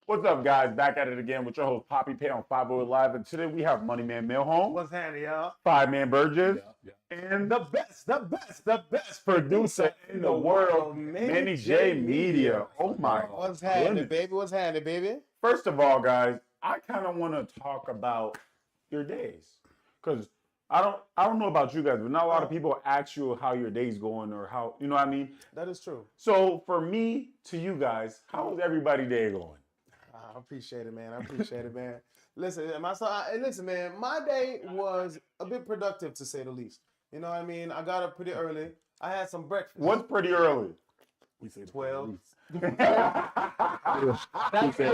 What's up, guys? Back at it again with your host, Papee Paye on 508 Live. And today we have Money Man Milheezy. What's handy, y'all? Five-Man Burgess. Yeah. And The best producer in the world, Manny J Media. Oh, my. What's handy, baby? What's handy, baby? First of all, guys, I kind of want to talk about your days. Because I don't know about you guys, but not a lot of people ask you how your day's going or how, you know what I mean? That is true. So for me to you guys, how's everybody's day going? I appreciate it, man. Listen, man, my day was a bit productive, to say the least. You know what I mean? I got up pretty early. I had some breakfast. What's pretty early? We say 12. He said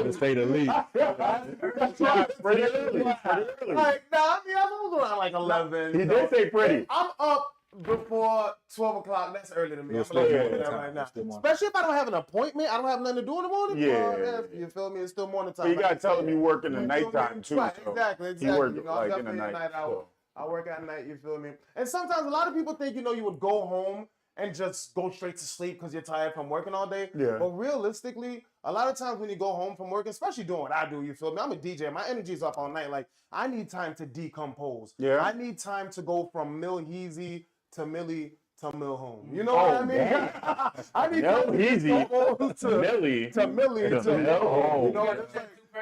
to say the least. That's right. Pretty early. Like, I was around like 11. He did say pretty. I'm up before 12 o'clock. That's early to me. I'm still gonna morning that time. right now. Still morning. Especially if I don't have an appointment. I don't have nothing to do in the morning. Yeah. You feel me? It's still morning time. But you got to tell him you work in the You feel me? nighttime too. Right, so exactly. He worked You know, like I'm in the definitely night. a night owl. I work at night, you feel me? And sometimes a lot of people think, you would go home and just go straight to sleep because you're tired from working all day. Yeah. But realistically, a lot of times when you go home from work, especially doing what I do, you feel me? I'm a DJ. My energy's up all night. Like, I need time to decompose. Yeah. I need time to go from Milheezy to Millie to Milhome. You know what I mean? Yeah. I need time to decompose to Millie. to Millie to Milhome. You know,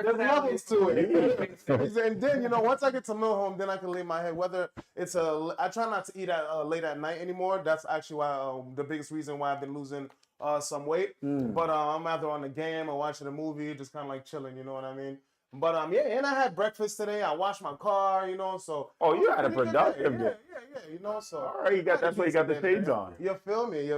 there's levels to it. And then, once I get to Milhome, then I can lay my head. Whether it's I try not to eat late at night anymore. That's actually why the biggest reason why I've been losing some weight. But I'm either on the game or watching a movie, just kind of like chilling. You know what I mean? But yeah, and I had breakfast today. I washed my car. So. Oh, you had a productive day. Yeah. So. All right, that's why you got the shades on. You feel me?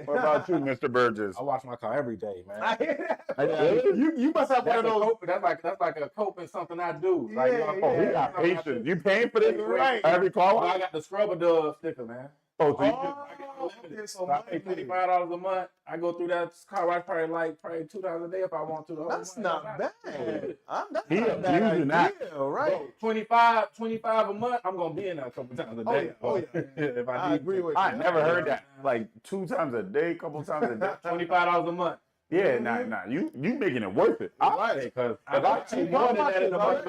What about you, Mr. Burgess? I wash my car every day, man. I hear that. You must have one of those. That's like a coping something I do. Like, Oh, he got patience. You paying for this? Right. Every car I wash? got the scrubber dove sticker, man. Oh, so you Okay, so I pay $25 a month. I go through that car wash probably 2 times a day if I want to. That's not bad. That's He not a bad abusing that. idea, right? Bro, 25 a month. I'm gonna be in there a couple times a day. If I agree with you. I never heard that. Like 2 times a day, couple times a day. $25 a month. Yeah, nah. You making it worth it. Right. Because I take more than that in the month.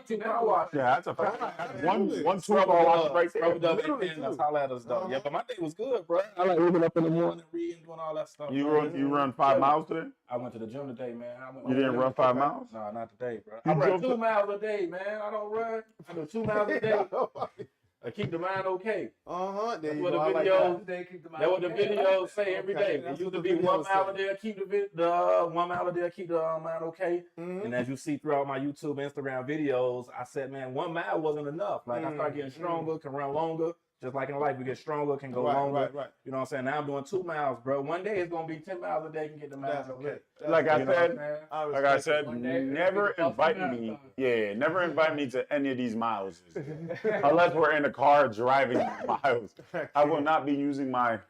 Two car wash. Yeah, that's a fact. One Scrubber car wash dove, right scrubber there. dove, Literally, and too. holler at us though. Yeah, but my day was good, bro. I like waking up in the morning, reading, doing all that stuff. You bro. run 5 miles today? I went to the gym today, man. You didn't run 5 miles? No, not today, bro. You I run drove 2 to- miles a day, man. I don't run. I do 2 miles a day. I keep the mind okay. There That's you what go. the I like videos. that. That's what the videos say every day. That's It used what to the be 1 videos mile a say. day, keep the 1 mile a day, keep the mind okay. And as you see throughout my YouTube, Instagram videos, I said, man, 1 mile wasn't enough. Like I started getting stronger, can run longer. Just like in life, we get stronger, can go longer. Right. You know what I'm saying? Now I'm doing 2 miles, bro. One day it's gonna be 10 miles a day, can get the miles That's okay. okay. Like I You know what I'm said, saying? like I said, One day, never it's a invite Boston me. Marathon. Yeah, never invite me to any of these miles, unless we're in a car driving miles. I will not be using my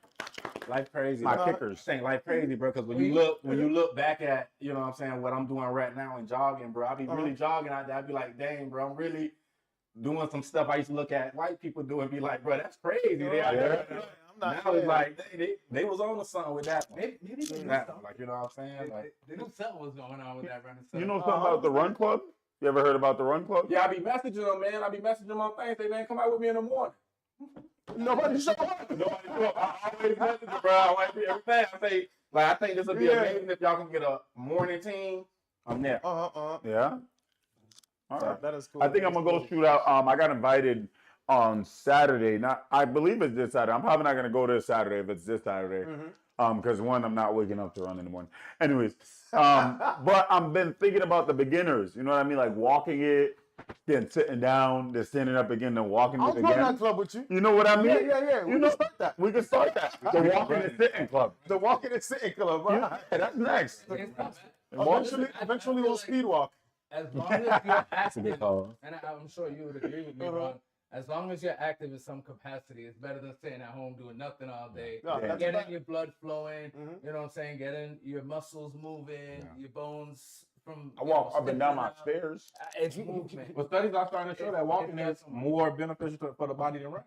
Life crazy. my bro. kickers. Saying life crazy, bro. Because when you look back at, you know what I'm saying, what I'm doing right now and jogging, bro. I be really jogging out there. I be like, dang, bro, I'm really doing some stuff I used to look at white people do and be like, bro, that's crazy. They out there. Now it's like they was on to something with that one. Maybe they knew That something. one, like, you know what I'm saying? Like, They knew something was going on with that running stuff. You know something about the Run Club? You ever heard about the Run Club? yeah, I be messaging them, man. I be messaging them on things. They man, come out with me in the morning. Nobody show up. Nobody show up. I always message them, bro. I like everything. I say, like, I think this would be amazing if y'all can get a morning team. I'm there. Yeah. All right. That is cool. I think I'm gonna go shoot out. I got invited on Saturday. Not, I believe it's this Saturday. I'm probably not gonna go this Saturday if it's this Saturday. Because one, I'm not waking up to run in the morning. Anyways, but I've been thinking about the beginners. You know what I mean? Like walking it, then sitting down, then standing up again, then walking I'll it join that again. club with you. You know what I mean? Yeah. You know, start that. We can start that. The walking and sitting club. The walking and sitting club. Yeah, Right? that's next. Eventually we'll speed walk. As long as you're active, called. and I'm sure you would agree with me, Ron, as long as you're active in some capacity, it's better than sitting at home doing nothing all day. No, that's Getting right. your blood flowing, Mhm. you know what I'm saying? Getting your muscles moving, your bones from. I walk up and down my stairs. It's movement. But studies are starting to show that walking is more beneficial for the body than running.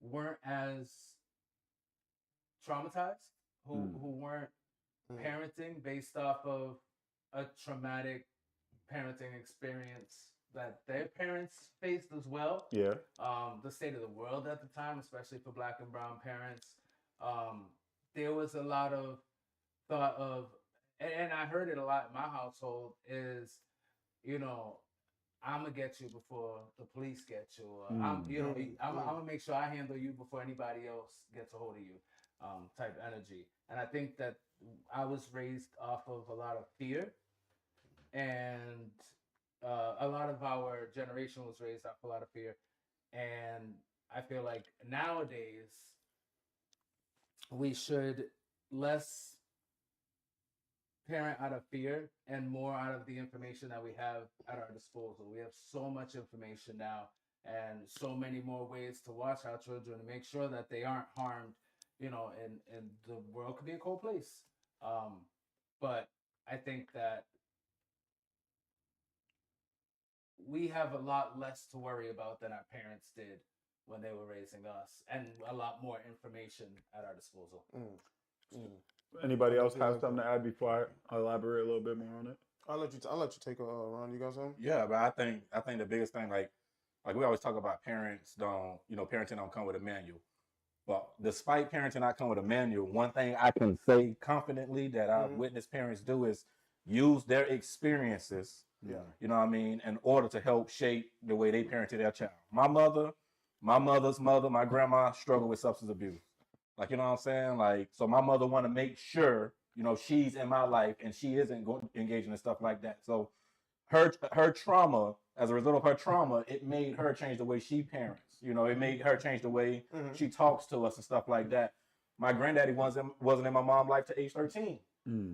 weren't as traumatized, who weren't parenting based off of a traumatic parenting experience that their parents faced as well. Yeah. The state of the world at the time, especially for Black and brown parents, there was a lot of thought of, and I heard it a lot in my household, is, you know, I'm gonna get you before the police get you. Or I'm gonna make sure I handle you before anybody else gets a hold of you, type energy. And I think that I was raised off of a lot of fear, and a lot of our generation was raised off a lot of fear. And I feel like nowadays we should less parent out of fear and more out of the information that we have at our disposal. We have so much information now and so many more ways to watch our children and make sure that they aren't harmed, and the world could be a cold place. But I think that we have a lot less to worry about than our parents did when they were raising us, and a lot more information at our disposal. Anybody else have something to add before I elaborate a little bit more on it? I'll let you take a Ron. You got something? Yeah, but I think the biggest thing, like we always talk about, parenting don't come with a manual. But despite parenting not come with a manual, one thing I can say confidently that I've witnessed parents do is use their experiences, you know what I mean, in order to help shape the way they parented their child. My mother's mother, my grandma struggled with substance abuse. Like, you know what I'm saying? Like, so my mother want to make sure, she's in my life and she isn't engaging in stuff like that. So her trauma, as a result of her trauma, it made her change the way she parents. It made her change the way she talks to us and stuff like that. My granddaddy wasn't in my mom's life to age 13.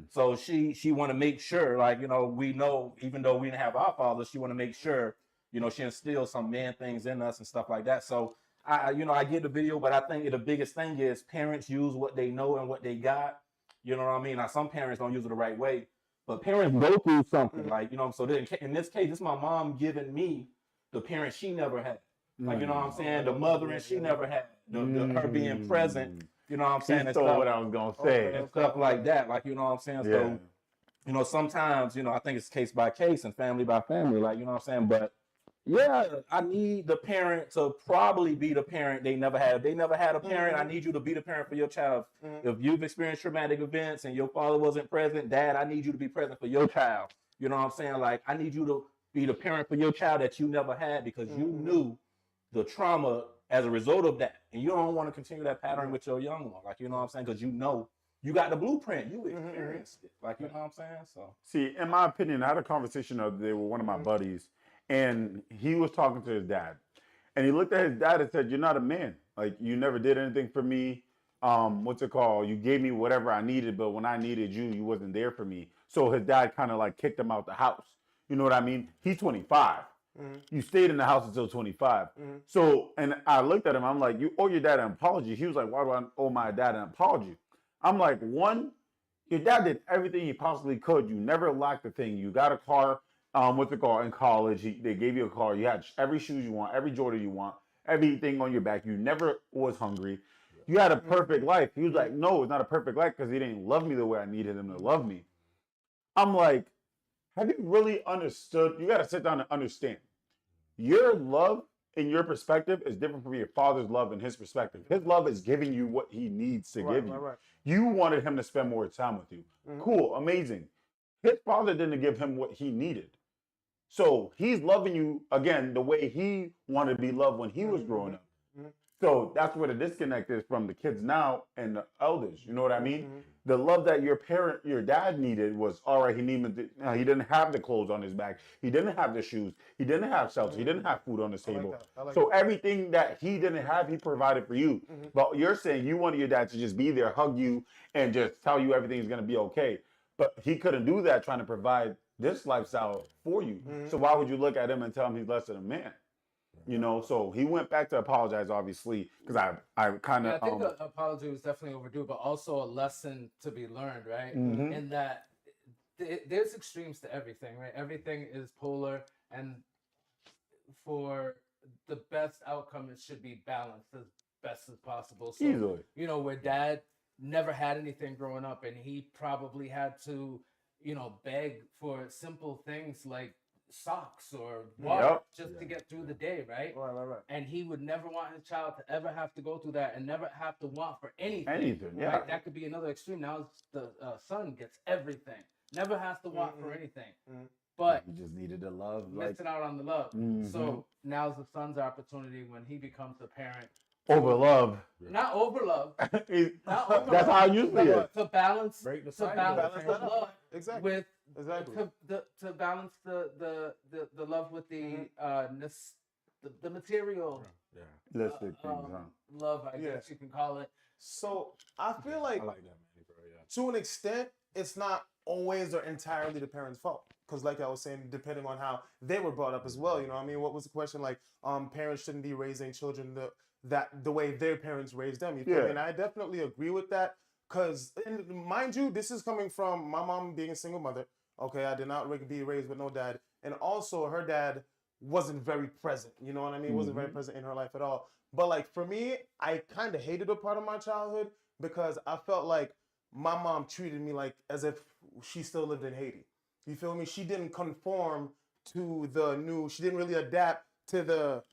So she want to make sure, like, we know, even though we didn't have our father, she want to make sure, she instills some man things in us and stuff like that. So I get the video, but I think the biggest thing is parents use what they know and what they got. You know what I mean? Now, some parents don't use it the right way, but parents go through something, like, so in this case, this is my mom giving me the parent she never had. Like, you know what I'm saying? The mothering she never had. Her being present, you know what I'm saying? That's what I was going to say. And stuff like that. Like, you know what I'm saying? Yeah. So, sometimes, I think it's case by case and family by family, like, you know what I'm saying? But yeah, I need the parent to probably be the parent they never had. If they never had a parent, I need you to be the parent for your child. If you've experienced traumatic events and your father wasn't present, Dad, I need you to be present for your child. You know what I'm saying? Like, I need you to be the parent for your child that you never had, because you knew the trauma as a result of that. And you don't want to continue that pattern with your young one. Like, you know what I'm saying? Because you got the blueprint. You experienced it. Like, you know what I'm saying? So, see, in my opinion, I had a conversation the other day with one of my buddies, and he was talking to his dad. And he looked at his dad and said, "You're not a man. Like, you never did anything for me. What's it called? You gave me whatever I needed, but when I needed you, you wasn't there for me." So his dad kind of like kicked him out the house. You know what I mean? He's 25. You stayed in the house until 25. So, and I looked at him, I'm like, "You owe your dad an apology." He was like, "Why do I owe my dad an apology?" I'm like, one, your dad did everything he possibly could. You never lacked a thing. You got a car, what's it called, in college. They gave you a car. You had every shoes you want, every Jordan you want, everything on your back. You never was hungry. You had a perfect life. He was like, "No, it's not a perfect life because he didn't love me the way I needed him to love me." I'm like, have you really understood? You got to sit down and understand. Your love in your perspective is different from your father's love in his perspective. His love is giving you what he needs to give you. Right. You wanted him to spend more time with you. Cool, amazing. His father didn't give him what he needed. So he's loving you, again, the way he wanted to be loved when he was growing up. So that's where the disconnect is from the kids now and the elders. You know what I mean? The love that your dad needed was, all right, he didn't have the clothes on his back. He didn't have the shoes. He didn't have shelter. He didn't have food on the table. So everything that he didn't have, he provided for you. But you're saying you wanted your dad to just be there, hug you, and just tell you everything's going to be okay. But he couldn't do that trying to provide this lifestyle for you. So why would you look at him and tell him he's less than a man? So he went back to apologize, obviously, because I kind of. I think the apology was definitely overdue, but also a lesson to be learned, right? In that there's extremes to everything, right? Everything is polar, and for the best outcome, it should be balanced. As best as possible. So, Easily. you know, where dad never had anything growing up, and he probably had to, you know, beg for simple things like socks or water Yep. just to get through the day, right? Right. And he would never want his child to ever have to go through that and never have to want for anything. Anything, yeah. Right? That could be another extreme. Now the son gets everything, never has to want for anything. But You just needed the love. missing out on the love. Mhm. So now's the son's opportunity when he becomes a parent. Over love. Not over love. Not over That's love, how you see it. To balance, Break the to cycle. balance Balance the that out. love Exactly. with Exactly. to balance the love with the material Let's stick things, huh? love, I guess you can call it. So I feel like I like that, man, bro. Yeah. to an extent, it's not always or entirely the parents' fault. Because like I was saying, depending on how they were brought up as well, you know what I mean? What was the question? Like, parents shouldn't be raising children the way their parents raised them. You feel me? And I definitely agree with that. Because, mind you, this is coming from my mom being a single mother. Okay, I did not be raised with no dad. And also, her dad wasn't very present. You know what I mean? Wasn't very present in her life at all. But like for me, I kind of hated a part of my childhood because I felt like my mom treated me like as if she still lived in Haiti. You feel me? She didn't conform to she didn't really adapt to the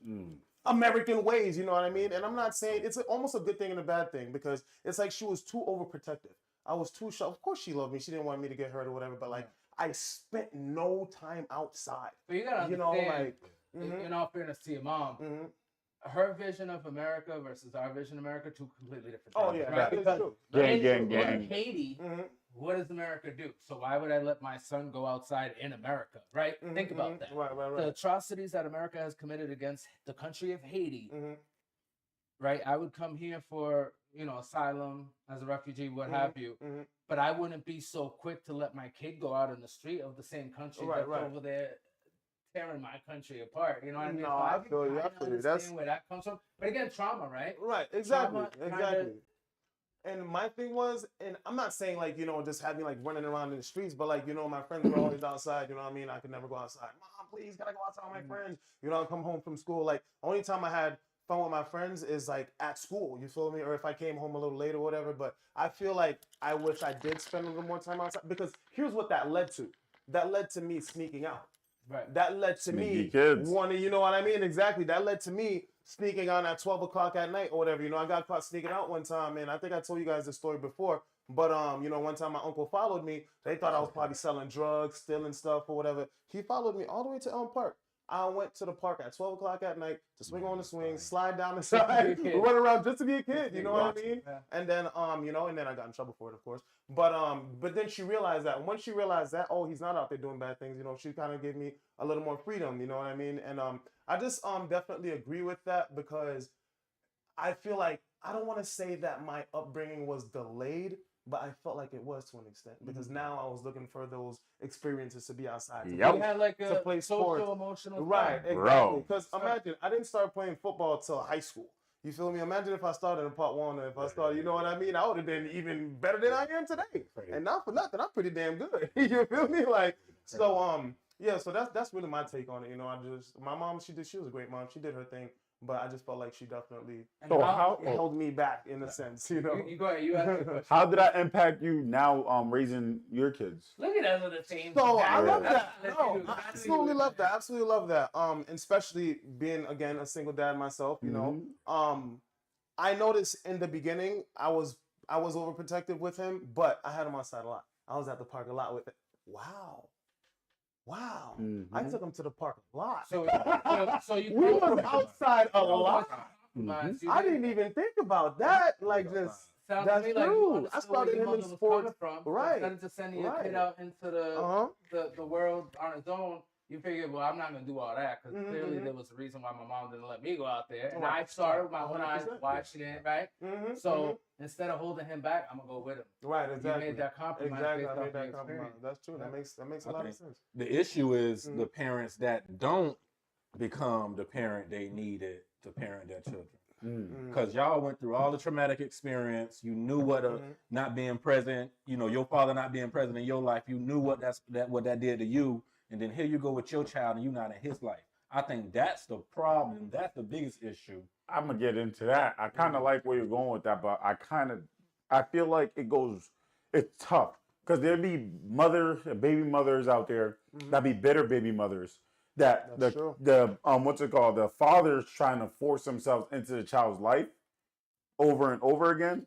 American ways, you know what I mean? And I'm not saying it's almost a good thing and a bad thing because it's like she was too overprotective. I was too shy. Of course she loved me. She didn't want me to get hurt or whatever, but like I spent no time outside. But you gotta You know, understand, like in all fairness to your mom, her vision of America versus our vision of America, two completely different things. Oh yeah, right? that is Because true. in Gang. Haiti, what does America do? So why would I let my son go outside in America, right? Think about that. Right. The atrocities that America has committed against the country of Haiti, right? I would come here for, you know, asylum as a refugee, what have you. But I wouldn't be so quick to let my kid go out in the street of the same country that's over there tearing my country apart. You know what I mean? No, So I can feel you. kinda I feel you. understand where that comes from. But again, trauma, right? Right, exactly. Trauma Exactly. And my thing was, and I'm not saying like, you know, just have me like running around in the streets, but like, you know, my friends were always outside, you know what I mean? I could never go outside. Mom, please, gotta go outside with my friends. You know, I come home from school. Like, only time I had fun with my friends is like at school, you feel me? Or if I came home a little late or whatever. But I feel like I wish I did spend a little more time outside because here's what that led to. That led to me sneaking out. Right. That led to Sneaky me kids. wanting, you know what I mean? Exactly. That led to me sneaking on at 12 o'clock at night or whatever. You know, I got caught sneaking out one time, and I think I told you guys this story before. But you know, one time my uncle followed me. They thought I was probably selling drugs, stealing stuff or whatever. He followed me all the way to Elm Park. I went to the park at 12 o'clock at night to swing on the swing, slide down the side, run around just to be a kid. You know what I mean? Yeah. And then you know, and then I got in trouble for it, of course. But then she realized that. Once she realized that, oh, he's not out there doing bad things. You know, she kind of gave me a little more freedom. You know what I mean? And I just definitely agree with that because I feel like I don't want to say that my upbringing was delayed, but I felt like it was to an extent because now I was looking for those experiences to be outside. Yep. You had like To a play social, sports. emotional Right, time. exactly. Because imagine, I didn't start playing football till high school. You feel me? Imagine if I started in part one, or if I started, you know what I mean? I would have been even better than I am today. And not for nothing, I'm pretty damn good. You feel me? Like, so yeah. So that's really my take on it. You know, my mom, she was a great mom. She did her thing, but I just felt like she definitely And So how, held me back in a sense. You know. you go ahead, you ask the question. How did that impact you now raising your kids? Look at us with the team. So I love That's that. what No, you do. I That's absolutely what you love do. that. Absolutely love that. Especially being again a single dad myself. You know. I noticed in the beginning I was overprotective with him, but I had him outside a lot. I was at the park a lot with it. Wow. I took him to the park a lot. So you we was outside a lot. compromise. You I didn't even think about that. Like just Sounds that's to me like true. you I understood started where your him in mother was sports. coming from. So Right. instead of just sending your kid Right. out into Uh-huh. the world on his own, you figured, well, I'm not gonna do all that because clearly there was a reason why my mom didn't let me go out there, and Right. I started with my own eyes 100%. watching it, right? So instead of holding him back, I'm gonna go with him. Right, exactly. You made that compromise. Exactly, based I off made your that compromise. experience. That's true. That makes a lot of sense. The issue is the parents that don't become the parent they needed to parent their children. Because y'all went through all the traumatic experience. You knew what not being present, you know, your father not being present in your life. You knew what that did to you. And then here you go with your child and you're not in his life. I think that's the problem. That's the biggest issue. I'm gonna get into that. I kind of like where you're going with that, but I feel like it's tough because there be baby mothers out there that be bitter baby mothers that That's true. the what's it called? The father's trying to force themselves into the child's life over and over again,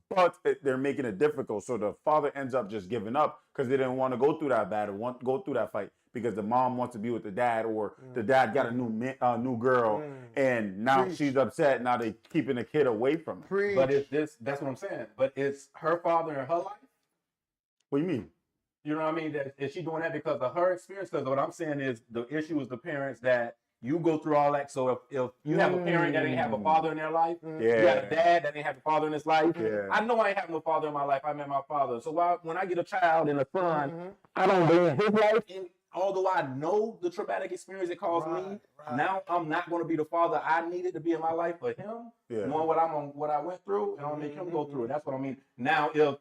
but they're making it difficult. So the father ends up just giving up because they didn't want to go through that battle, want to go through that fight because the mom wants to be with the dad, or the dad got a new girl, and now she's upset. Now they keeping the kid away from her. But that's what I'm saying. But it's her father in her life. What do you mean? You know what I mean? Is she doing that because of her experience? Because what I'm saying is the issue is the parents that you go through all that. So if you have a parent that didn't have a father in their life, you got a dad that didn't have a father in his life. Yeah. I know I ain't have no father in my life. I met my father. So when I get a child and a son, I don't live in his life. And although I know the traumatic experience it caused me, now I'm not going to be the father I needed to be in my life for him. Knowing what I went through, and I'll make him go through it. That's what I mean. Now, if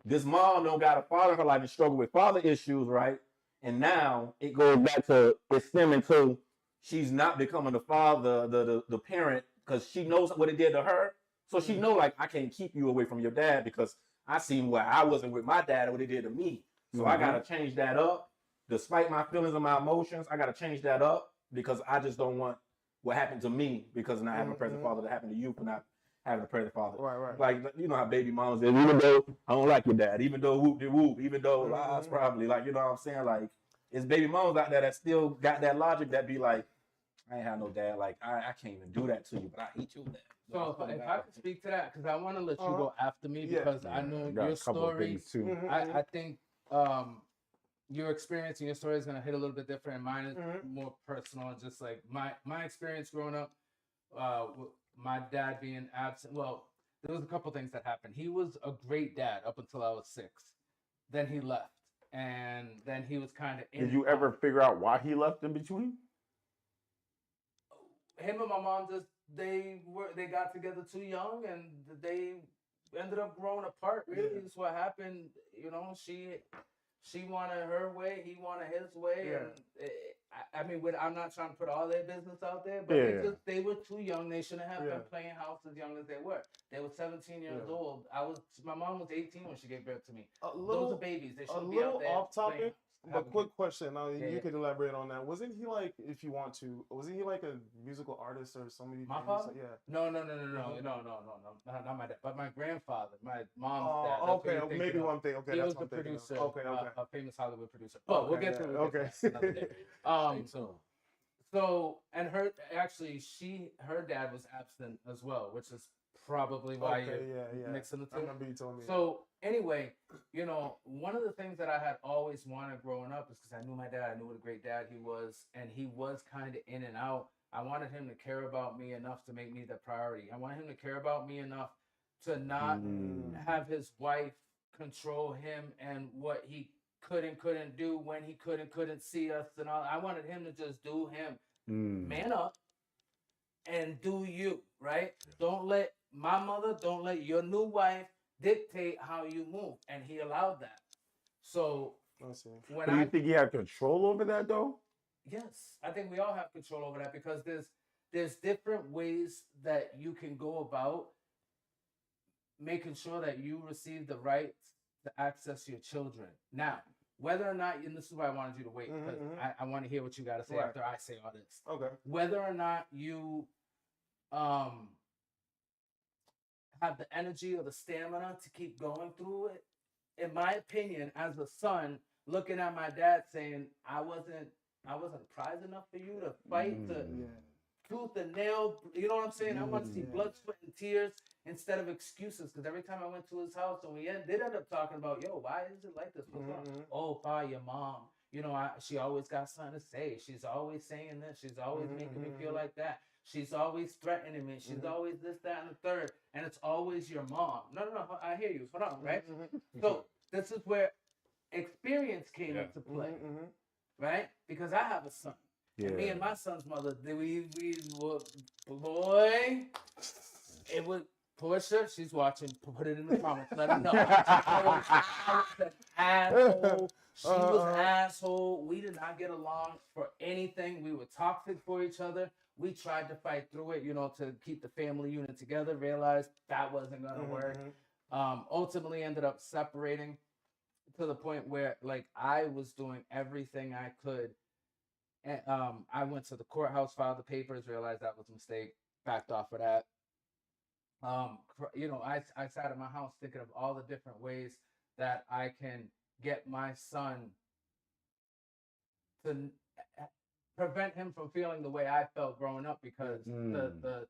this mom don't got a father in her life and struggle with father issues, right? And now it goes back to it's stemming to she's not becoming the father, the parent, because she knows what it did to her. So she know, like, I can't keep you away from your dad because I seen where I wasn't with my dad and what it did to me. So I gotta change that up. Despite my feelings and my emotions, I gotta change that up because I just don't want what happened to me because of not having a present father that happened to you for not having a present father. Right. Like, you know how baby moms is, even though I don't like your dad, even though whoop de whoop, even though lies probably, like, you know what I'm saying? Like, it's baby moms out there that still got that logic that be like, I ain't have no dad, like, I can't even do that to you, but I hate your dad. So if I could speak to that, because I want to let you go after me, because I know your story. Too. I think your experience and your story is going to hit a little bit different, and mine is more personal. Just like my experience growing up, with my dad being absent. Well, there was a couple things that happened. He was a great dad up until I was 6. Then he left, and then he was kind of. Did you ever figure out why he left in between? Him and my mom they got together too young, and they ended up growing apart. Really, that's what happened. You know, she wanted her way, he wanted his way, and I mean, I'm not trying to put all their business out there, but they were too young. They shouldn't have been playing house as young as they were. They were 17 years old. My mom was 18 when she gave birth to me. Those are babies. They shouldn't be out there. Off topic. But quick question. Now you can could elaborate on that. Wasn't he like, if you want to, wasn't he like a musical artist or somebody? My father? Yeah. No, not my dad, but my grandfather, my mom's dad. Oh, okay, maybe one thing. Okay, he that's was the producer. Okay. A famous Hollywood producer. But we'll get to it. Okay. Another day. So and her dad was absent as well, which is probably why you're mixing the two. I remember you told me. So anyway, you know, one of the things that I had always wanted growing up is because I knew my dad, I knew what a great dad he was, and he was kind of in and out. I wanted him to care about me enough to make me the priority. I wanted him to care about me enough to not have his wife control him and what he could and couldn't do, when he could and couldn't see us and all. I wanted him to just do him. Man up and do you, right? Don't let your new wife dictate how you move. And he allowed that. So do you think he had control over that though? Yes, I think we all have control over that, because there's different ways that you can go about making sure that you receive the right to access your children. Now, whether or not, and this is why I wanted you to wait, because I want to hear what you got to say after I say all this. Okay. Whether or not you have the energy or the stamina to keep going through it, in my opinion, as a son, looking at my dad saying, I wasn't prize enough for you to fight to tooth and nail. You know what I'm saying? I want to see blood, sweat, and tears instead of excuses. Because every time I went to his house, and we did end up talking about, yo, why is it like this? What's wrong? Oh, Pa, your mom. You know, she always got something to say. She's always saying this. She's always making me feel like that. She's always threatening me. She's always this, that, and the third. And it's always your mom. No, I hear you. Hold on, right? So this is where experience came into play, right? Because I have a son. And me and my son's mother, we were, boy, it was Portia, she's watching. Put it in the comments. Let her know. I was an asshole. She was an asshole. We did not get along for anything. We were toxic for each other. We tried to fight through it, to keep the family unit together. Realized that wasn't gonna work. Ultimately, ended up separating to the point where, like, I was doing everything I could. And I went to the courthouse, filed the papers, realized that was a mistake, backed off of that. I sat in my house thinking of all the different ways that I can get my son to prevent him from feeling the way I felt growing up, because the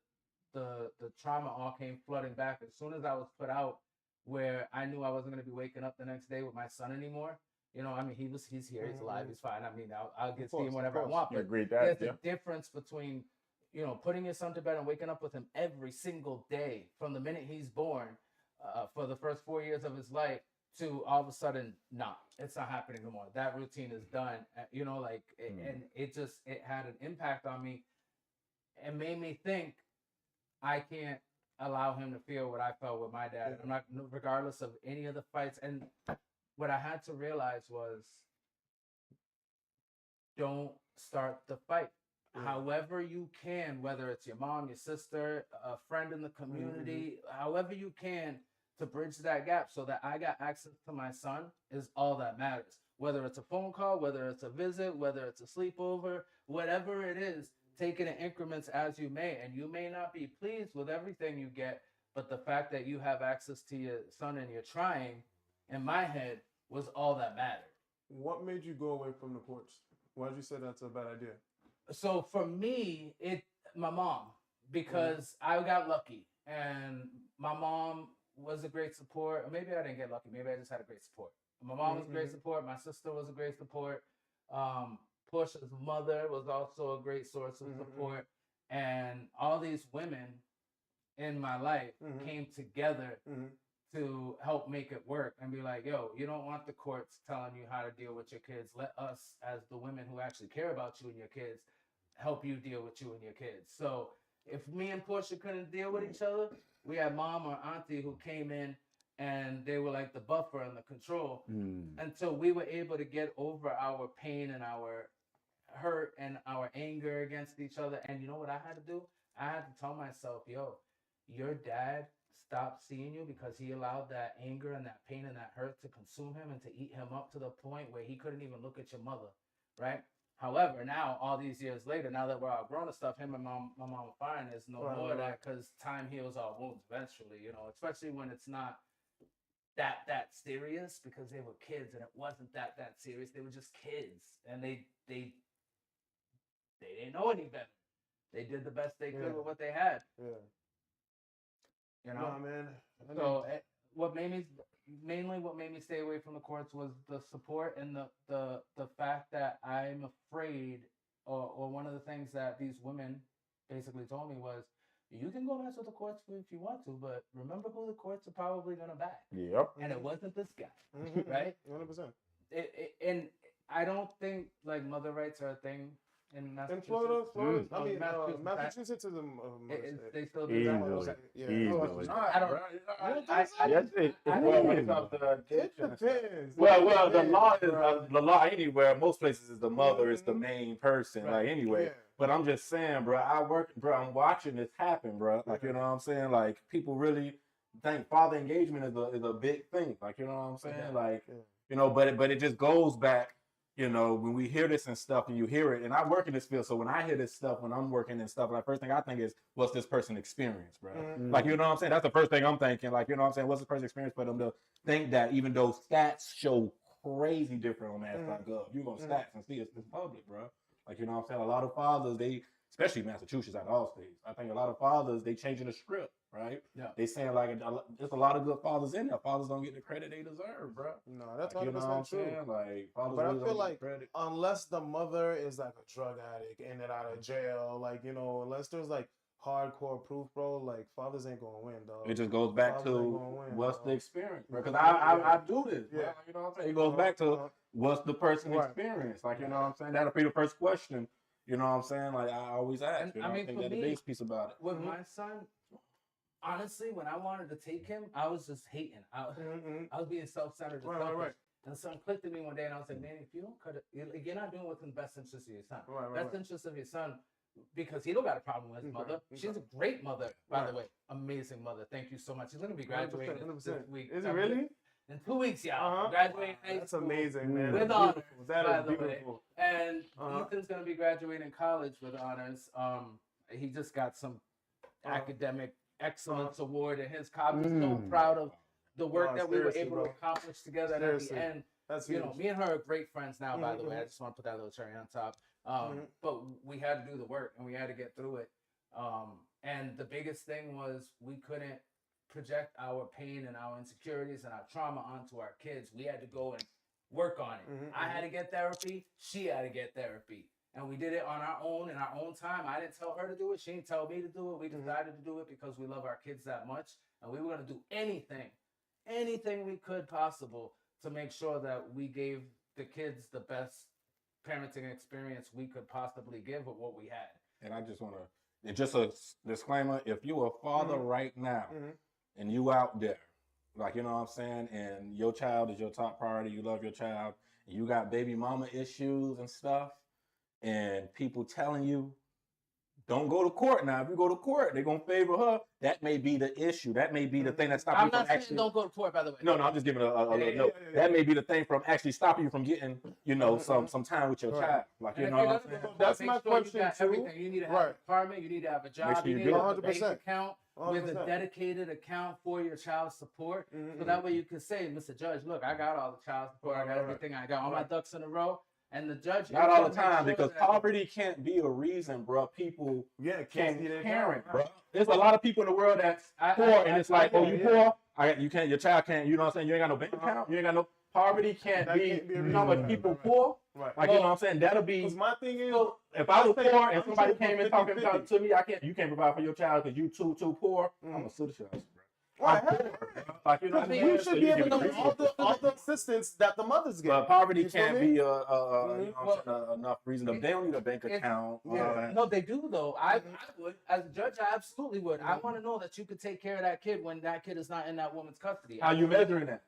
trauma all came flooding back as soon as I was put out, where I knew I wasn't going to be waking up the next day with my son anymore. He's here, he's alive, he's fine. I mean, I'll get to see him whenever I want. But there's a difference between putting your son to bed and waking up with him every single day from the minute he's born, for the first 4 years of his life, to all of a sudden, it's not happening no more. That routine is done. And it had an impact on me and made me think I can't allow him to feel what I felt with my dad. I'm not, regardless of any of the fights. And what I had to realize was, don't start the fight. However you can, whether it's your mom, your sister, a friend in the community, however you can to bridge that gap so that I got access to my son is all that matters. Whether it's a phone call, whether it's a visit, whether it's a sleepover, whatever it is, take it in increments as you may. And you may not be pleased with everything you get, but the fact that you have access to your son and you're trying, in my head, was all that mattered. What made you go away from the courts? Why did you say that's a bad idea? So for me, my mom, because I got lucky, and my mom was a great support. Or maybe I didn't get lucky. Maybe I just had a great support. My mom was great support. My sister was a great support. Portia's mother was also a great source of support. And all these women in my life came together to help make it work and be like, yo, you don't want the courts telling you how to deal with your kids. Let us, as the women who actually care about you and your kids, help you deal with you and your kids. So if me and Portia couldn't deal with each other, we had mom or auntie who came in, and they were like the buffer and the control until we were able to get over our pain and our hurt and our anger against each other. And you know what I had to do? I had to tell myself, yo, your dad stopped seeing you because he allowed that anger and that pain and that hurt to consume him and to eat him up to the point where he couldn't even look at your mother, right? However, now, all these years later, now that we're all grown and stuff, him and my mom are fine. There's no more of that, because time heals all wounds eventually, especially when it's not that serious, because they were kids and it wasn't that serious. They were just kids, and they didn't know any better. They did the best they could with what they had. Nah, man. So what made me stay away from the courts was the support and the fact that I'm afraid, or one of the things that these women basically told me was, you can go mess with the courts if you want to, but remember who the courts are probably going to back. Yep. And it wasn't this guy, right? 100%. And I don't think like mother rights are a thing in Massachusetts. In Florida, Massachusetts is a they still do that. Easily. Easily. I don't. Yes, it depends. Well, the law anywhere. Most places is the mother is the main person, like anyway. Yeah. But I'm just saying, bro. I'm watching this happen, bro. Like, you know what I'm saying? Like, people really think father engagement is a big thing. Like, you know what I'm saying? Like, but it just goes back. When we hear this and stuff, and you hear it, and I work in this field, so when I hear this stuff, when I'm working and stuff, like, first thing I think is, what's this person experience, bro? Like, you know what I'm saying? That's the first thing I'm thinking. Like, you know what I'm saying? What's this person experience for them to think that, even though stats show crazy different on mass.gov, you're going to stats and see it's public, bro. Like, you know what I'm saying? A lot of fathers, especially Massachusetts, out of all states, I think a lot of fathers, they changing the script, right? Yeah. They saying, like, there's a lot of good fathers in there. Fathers don't get the credit they deserve, bro. No, that's 100% like, you know what I'm true. saying? Like, fathers but really I feel like credit. Unless the mother is like a drug addict in and out of jail, like, unless there's like hardcore proof, bro, like, fathers ain't gonna win, dog. It just goes back fathers to what's the experience, bro. Because I do this, bro. Yeah. You know what I'm saying? It goes back to what's the person experience. Like, you know what I'm saying? That'll be the first question. You know what I'm saying? Like, I always ask. And, I mean, think for that me, the base piece about it. with my son, honestly, when I wanted to take him, I was just hating. I was being self-centered and selfish. Right. And something clicked in me one day, and I was like, man, if you don't cut it, you're not doing what's in the best interest of your son. Best interest of your son, because he don't got a problem with his mother. She's a great mother, by the way. Amazing mother. Thank you so much. She's going to be graduating 100%. this week. Is it really? In 2 weeks, y'all. Graduating high That's school. amazing, man. With That's honors, beautiful. That by is the way. beautiful. And Ethan's going to be graduating college with honors. He just got some academic excellence award in his college. I'm so proud of the work that we were able to accomplish together. And at the end, that's you know, me and her are great friends now, by the way. I just want to put that little cherry on top. But we had to do the work and we had to get through it. And the biggest thing was we couldn't project our pain and our insecurities and our trauma onto our kids. We had to go and work on it. I had to get therapy. She had to get therapy. And we did it on our own in our own time. I didn't tell her to do it. She didn't tell me to do it. We decided to do it because we love our kids that much. And we were going to do anything we could possible to make sure that we gave the kids the best parenting experience we could possibly give with what we had. And I just want to, just a disclaimer, if you're a father right now and you out there, like, you know what I'm saying, and your child is your top priority, you love your child, and you got baby mama issues and stuff, and people telling you, don't go to court now. If you go to court, they're going to favor her. That may be the issue. That may be the thing that stops you from actually. I'm not saying don't go to court, by the way. No, I'm just giving a little note. That may be the thing from actually stopping you from getting, you know, some time with your child. Like, you know what I'm saying? That's my question, too. Everything. You need to have an apartment. You need to have a job. You need to have a bank account with a dedicated account for your child support. So that way you can say, Mr. Judge, look, I got all the child support. I got everything. I got all my ducks in a row. And the judge not all the time, because poverty can't be a reason, bro. People can't parent, bro. There's a lot of people in the world that's poor, and it's like, oh, you poor? You can't. Your child can't. You know what I'm saying? You ain't got no bank account. You ain't got no. Poverty can't be. You know how much people poor? Right. Like, you know what I'm saying? That'll be. Because my thing is, if I was poor and somebody came and talking to me, you can't provide for your child because you too poor. I'm gonna sue the shit out of you, bro. Right. Like, you know, we should be able to get all the assistance that the mothers get. But poverty can't be enough reason. They don't need a bank account. No, they do though. I would, as a judge, I absolutely would. I want to know that you could take care of that kid when that kid is not in that woman's custody. How you measuring that?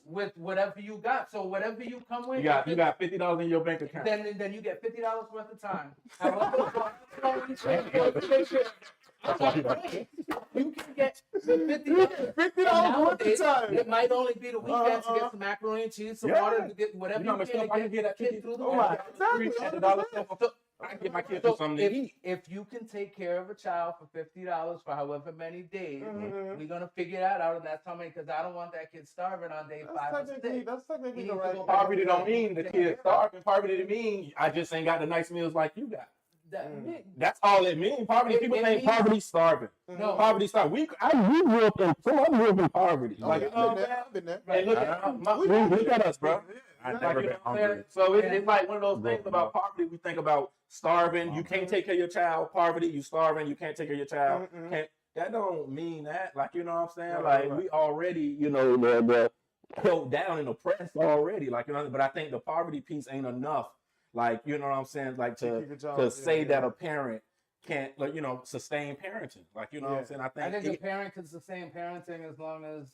With whatever you got. So whatever you come with, you got $50 in your bank account. Then you get $50 worth of time. You can get $50 worth of time. It might only be the weekend to get some macaroni and cheese, some water, to get whatever you can get that kid through the week. I can get my kid something to eat. If you can take care of a child for $50 for however many days, we're gonna figure that out, and that's how many. Because I don't want that kid starving on day 5 or 6. That's technically the right. Poverty don't mean the kid starving. Poverty mean I just ain't got the nice meals like you got. That's all it means. Poverty. People think poverty starving. No, poverty starving. We grew up in. Some of us grew up in poverty. Like, you know what I'm saying? Hey, look at us, bro. So it's like one of those things about poverty. We think about starving. You can't take care of your child. Poverty. You starving. You can't take care of your child. That don't mean that. Like, you know what I'm saying? Like, we already, you know, the held down and oppressed already. Like, you know. But I think the poverty piece ain't enough. Like, you know what I'm saying? Like to say that a parent can't, like, you know, sustain parenting. Like, you know what I'm saying? I think a parent can sustain parenting as long as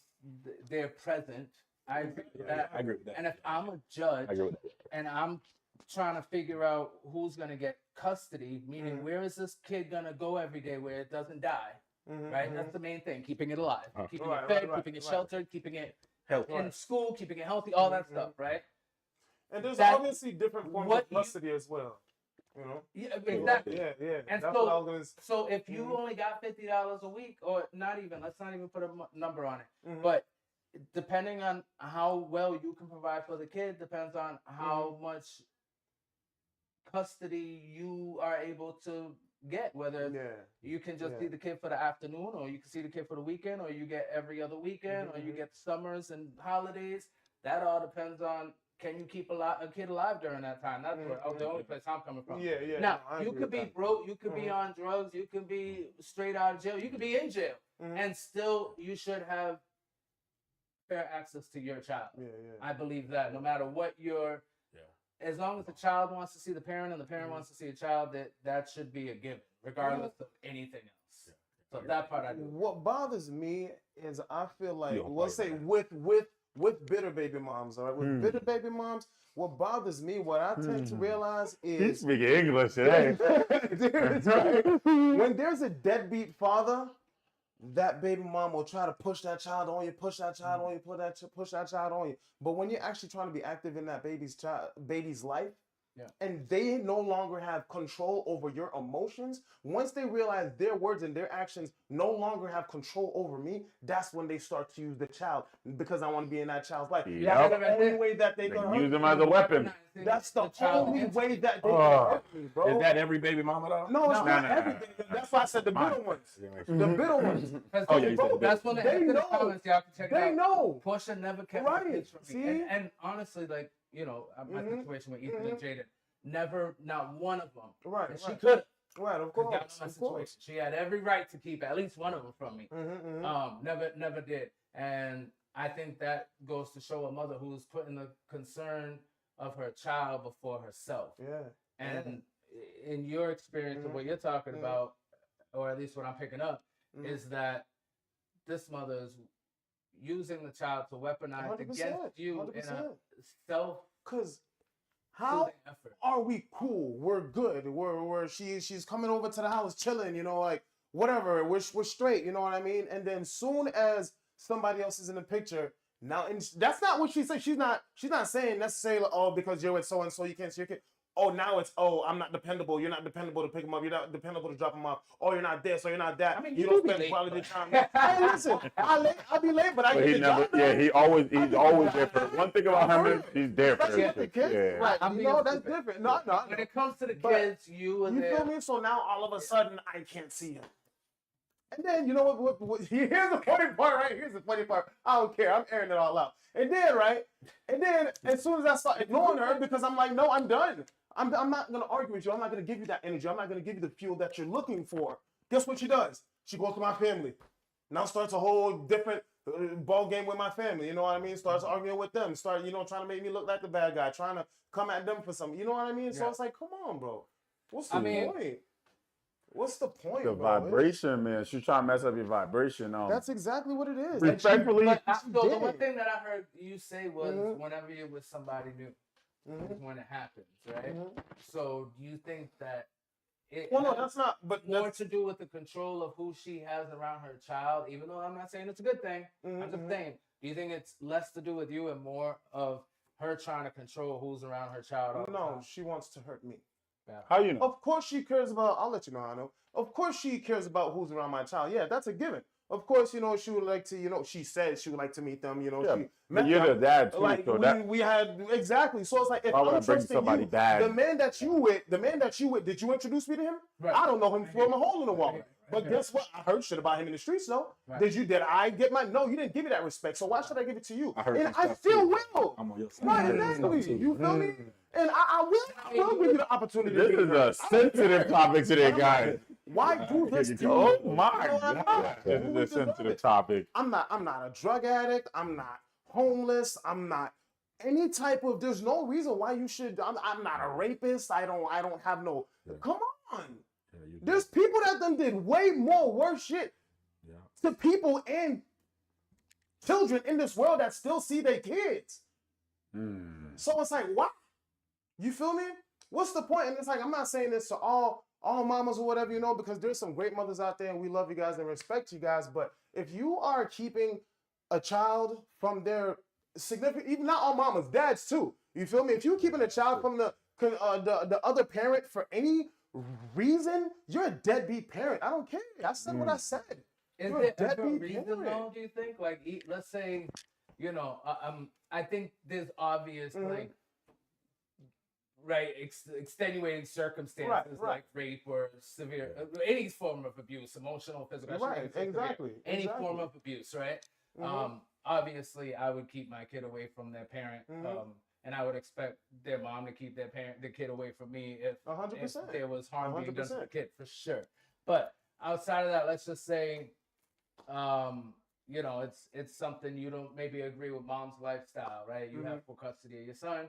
they're present. I agree with that. I agree with that. And if I'm a judge and I'm trying to figure out who's going to get custody, meaning where is this kid going to go every day where it doesn't die, right? That's the main thing, keeping it alive, keeping it fed, keeping it sheltered, keeping it in school, keeping it healthy, all that stuff, right? And there's obviously different forms of custody as well. You know? Yeah, exactly. Yeah. And that's so if you only got $50 a week, or not even, let's not even put a number on it, but depending on how well you can provide for the kid, depends on how much custody you are able to get. Whether you can just see the kid for the afternoon, or you can see the kid for the weekend, or you get every other weekend, or you get summers and holidays. That all depends on, can you keep a kid alive during that time? That's where the only place I'm coming from. Now, you could be broke, you could be on drugs, you could be straight out of jail, you could be in jail, and still you should have fair access to your child. I believe that no matter what as long as the child wants to see the parent and the parent wants to see a child, that should be a given, regardless of anything else. So that part I do. What bothers me is I feel like, You don't let's fight say with with bitter baby moms, all right? With bitter baby moms, what bothers me, what I tend to realize He's is speaking English today. That's right. When there's a deadbeat father, that baby mom will try to push that child on you, push that child on you, push that child on you. But when you're actually trying to be active in that baby's life, and they no longer have control over your emotions, once they realize their words and their actions no longer have control over me, that's when they start to use the child because I want to be in that child's life. Yep. That's the only way that they're They going to use hurt them me. as a weapon. That's the only way that they can hurt me, bro. Is that every baby mama though? No, it's not no. everything. That's why I said the bitter ones. The bitter ones. Oh, yeah, you said the That's one of the comments y'all can check They out. know. Portia never kept Right. the kids from me. See? And honestly, like, you know, my situation with Ethan and Jaden, never, not one of them. Right, And she right. could. Right, of Got in course. my Of course. situation. She had every right to keep at least one of them from me. Never did. And I think that goes to show a mother who's putting the concern of her child before herself. Yeah. And in your experience of what you're talking about, or at least what I'm picking up, is that this mother is using the child to weaponize 100%, against you in a 100%. self Because how effort. are we cool? We're good. We're she's coming over to the house chilling, you know, like whatever. We're straight, you know what I mean? And then soon as somebody else is in the picture, now and that's not what she said. She's not saying necessarily, oh, because you're with so and so you can't see your kid. Oh, now it's, oh, I'm not dependable. You're not dependable to pick him up. You're not dependable to drop him off. Oh, you're not this, or you're not that. I mean, you you don't do be spend late, quality but- time. Hey, listen, I'll be late, but I But get he the never, job done. yeah, he's always there for one thing about him is he's there for Especially his with the kids. Yeah. Right, I'm you being know, that's stupid. different. No. When it comes to the But kids, you and You their feel me? So now all of a sudden I can't see him. And then you know what here's the funny part, right? Here's the funny part. I don't care. I'm airing it all out. And then, right? And then as soon as I start ignoring her, because I'm like, no, I'm done. I'm not gonna argue with you. I'm not gonna give you that energy. I'm not gonna give you the fuel that you're looking for. Guess what she does? She goes to my family. Now starts a whole different ball game with my family. You know what I mean? Starts arguing with them. Start, you know, trying to make me look like the bad guy. Trying to come at them for something. You know what I mean? So it's like, come on, bro. What's the point? What's the point, The bro? vibration, man. She's trying to mess up your vibration. That's exactly what it is. Respectfully, So the did. one thing that I heard you say was whenever you're with somebody new, is when it happens, right? So do you think that it Well, no, has that's not. But more that's, to do with the control of who she has around her child, even though I'm not saying it's a good thing. I'm just saying, do you think it's less to do with you and more of her trying to control who's around her child all the no, time? she wants to hurt me. how you know? Of course she cares about, I'll let you know how I know. Of course she cares about who's around my child. Yeah, that's a given. Of course, you know, she would like to, you know, she said she would like to meet them, you know. Yeah, she but met you're them. the dad too, Like so that we had, exactly. So it's like, if Why would I I'm bring trusting somebody you, bad? the man that you with, did you introduce me to him? Right. I don't know him from a hole in the wall. Right. But guess what? I heard shit about him in the streets, though. Right. Did I get my, no, you didn't give me that respect, so why should I give it to you? I heard And some I stuff still too. will. I'm on your side. Right, I heard some stuff exactly. too. You feel me? And I will give you the opportunity. this to be is a right. I don't sensitive care. topic today, I'm guys. like, why do this to you? Oh You my know what I mean? God, this We is a deserve sensitive it. topic. I'm not a drug addict. I'm not homeless. I'm not any type of. There's no reason why you should. I'm not a rapist. I don't have no. Come on. Yeah, you There's people that done did way more worse shit to people and children in this world that still see their kids. So it's like, why? You feel me? What's the point? And it's like, I'm not saying this to all mamas or whatever, you know, because there's some great mothers out there and we love you guys and respect you guys. But if you are keeping a child from their significant, even not all mamas, dads too. You feel me? If you're keeping a child from the other parent for any reason, you're a deadbeat parent. I don't care. I said what I said. Is You're a there a deadbeat reason parent. though, do you think? Like, let's say, you know, I think there's obvious, like, extenuating circumstances Right. like rape or severe, any form of abuse, emotional, physical. I shouldn't Right, even say severe. exactly, Any exactly. form of abuse, right? Obviously, I would keep my kid away from their parent. And I would expect their mom to keep their kid away from me if 100%. there was harm being done to the 100%. kid, for sure. But outside of that, let's just say, you know, it's something you don't maybe agree with mom's lifestyle, right? You have full custody of your son.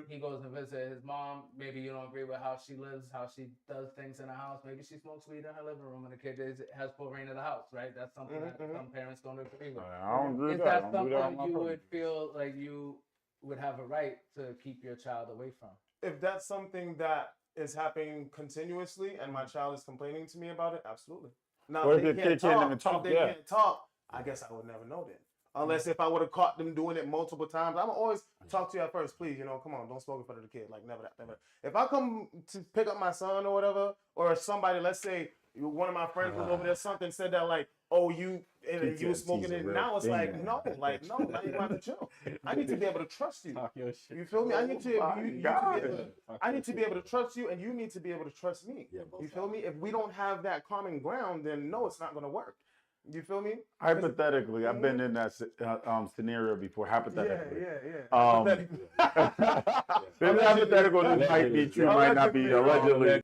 He goes and visits his mom. Maybe you don't agree with how she lives, how she does things in the house. Maybe she smokes weed in her living room and the kid has full reign of the house, right? That's something that some parents don't agree with. I don't agree Is with that. that I don't do that on something my you would property. feel like you would have a right to keep your child away from? If that's something that is happening continuously and my child is complaining to me about it, absolutely. Now, Or if if they your can't kid can't even talk, talk, if they yeah. can't talk, I guess I would never know then. Unless if I would have caught them doing it multiple times, I'm always talk to you at first, please. You know, come on, don't smoke in front of the kid. Like never that, never. If I come to pick up my son or whatever, or somebody, let's say one of my friends was over there, something said that like, oh, you PTSD smoking is a it. real Now it's thing, like, man. no, now you have to chill. I need to be able to trust you. Talk your shit. You feel me? I need to. Oh my You to be God. able to, I need to be able to trust you, and you need to be able to trust me. Yeah, both You feel sides. me? If we don't have that common ground, then no, it's not gonna work. You feel me? Hypothetically, I've been in that scenario before. Yeah, Hypothetically. yeah. This is hypothetical. This might be true, might not be. Allegedly.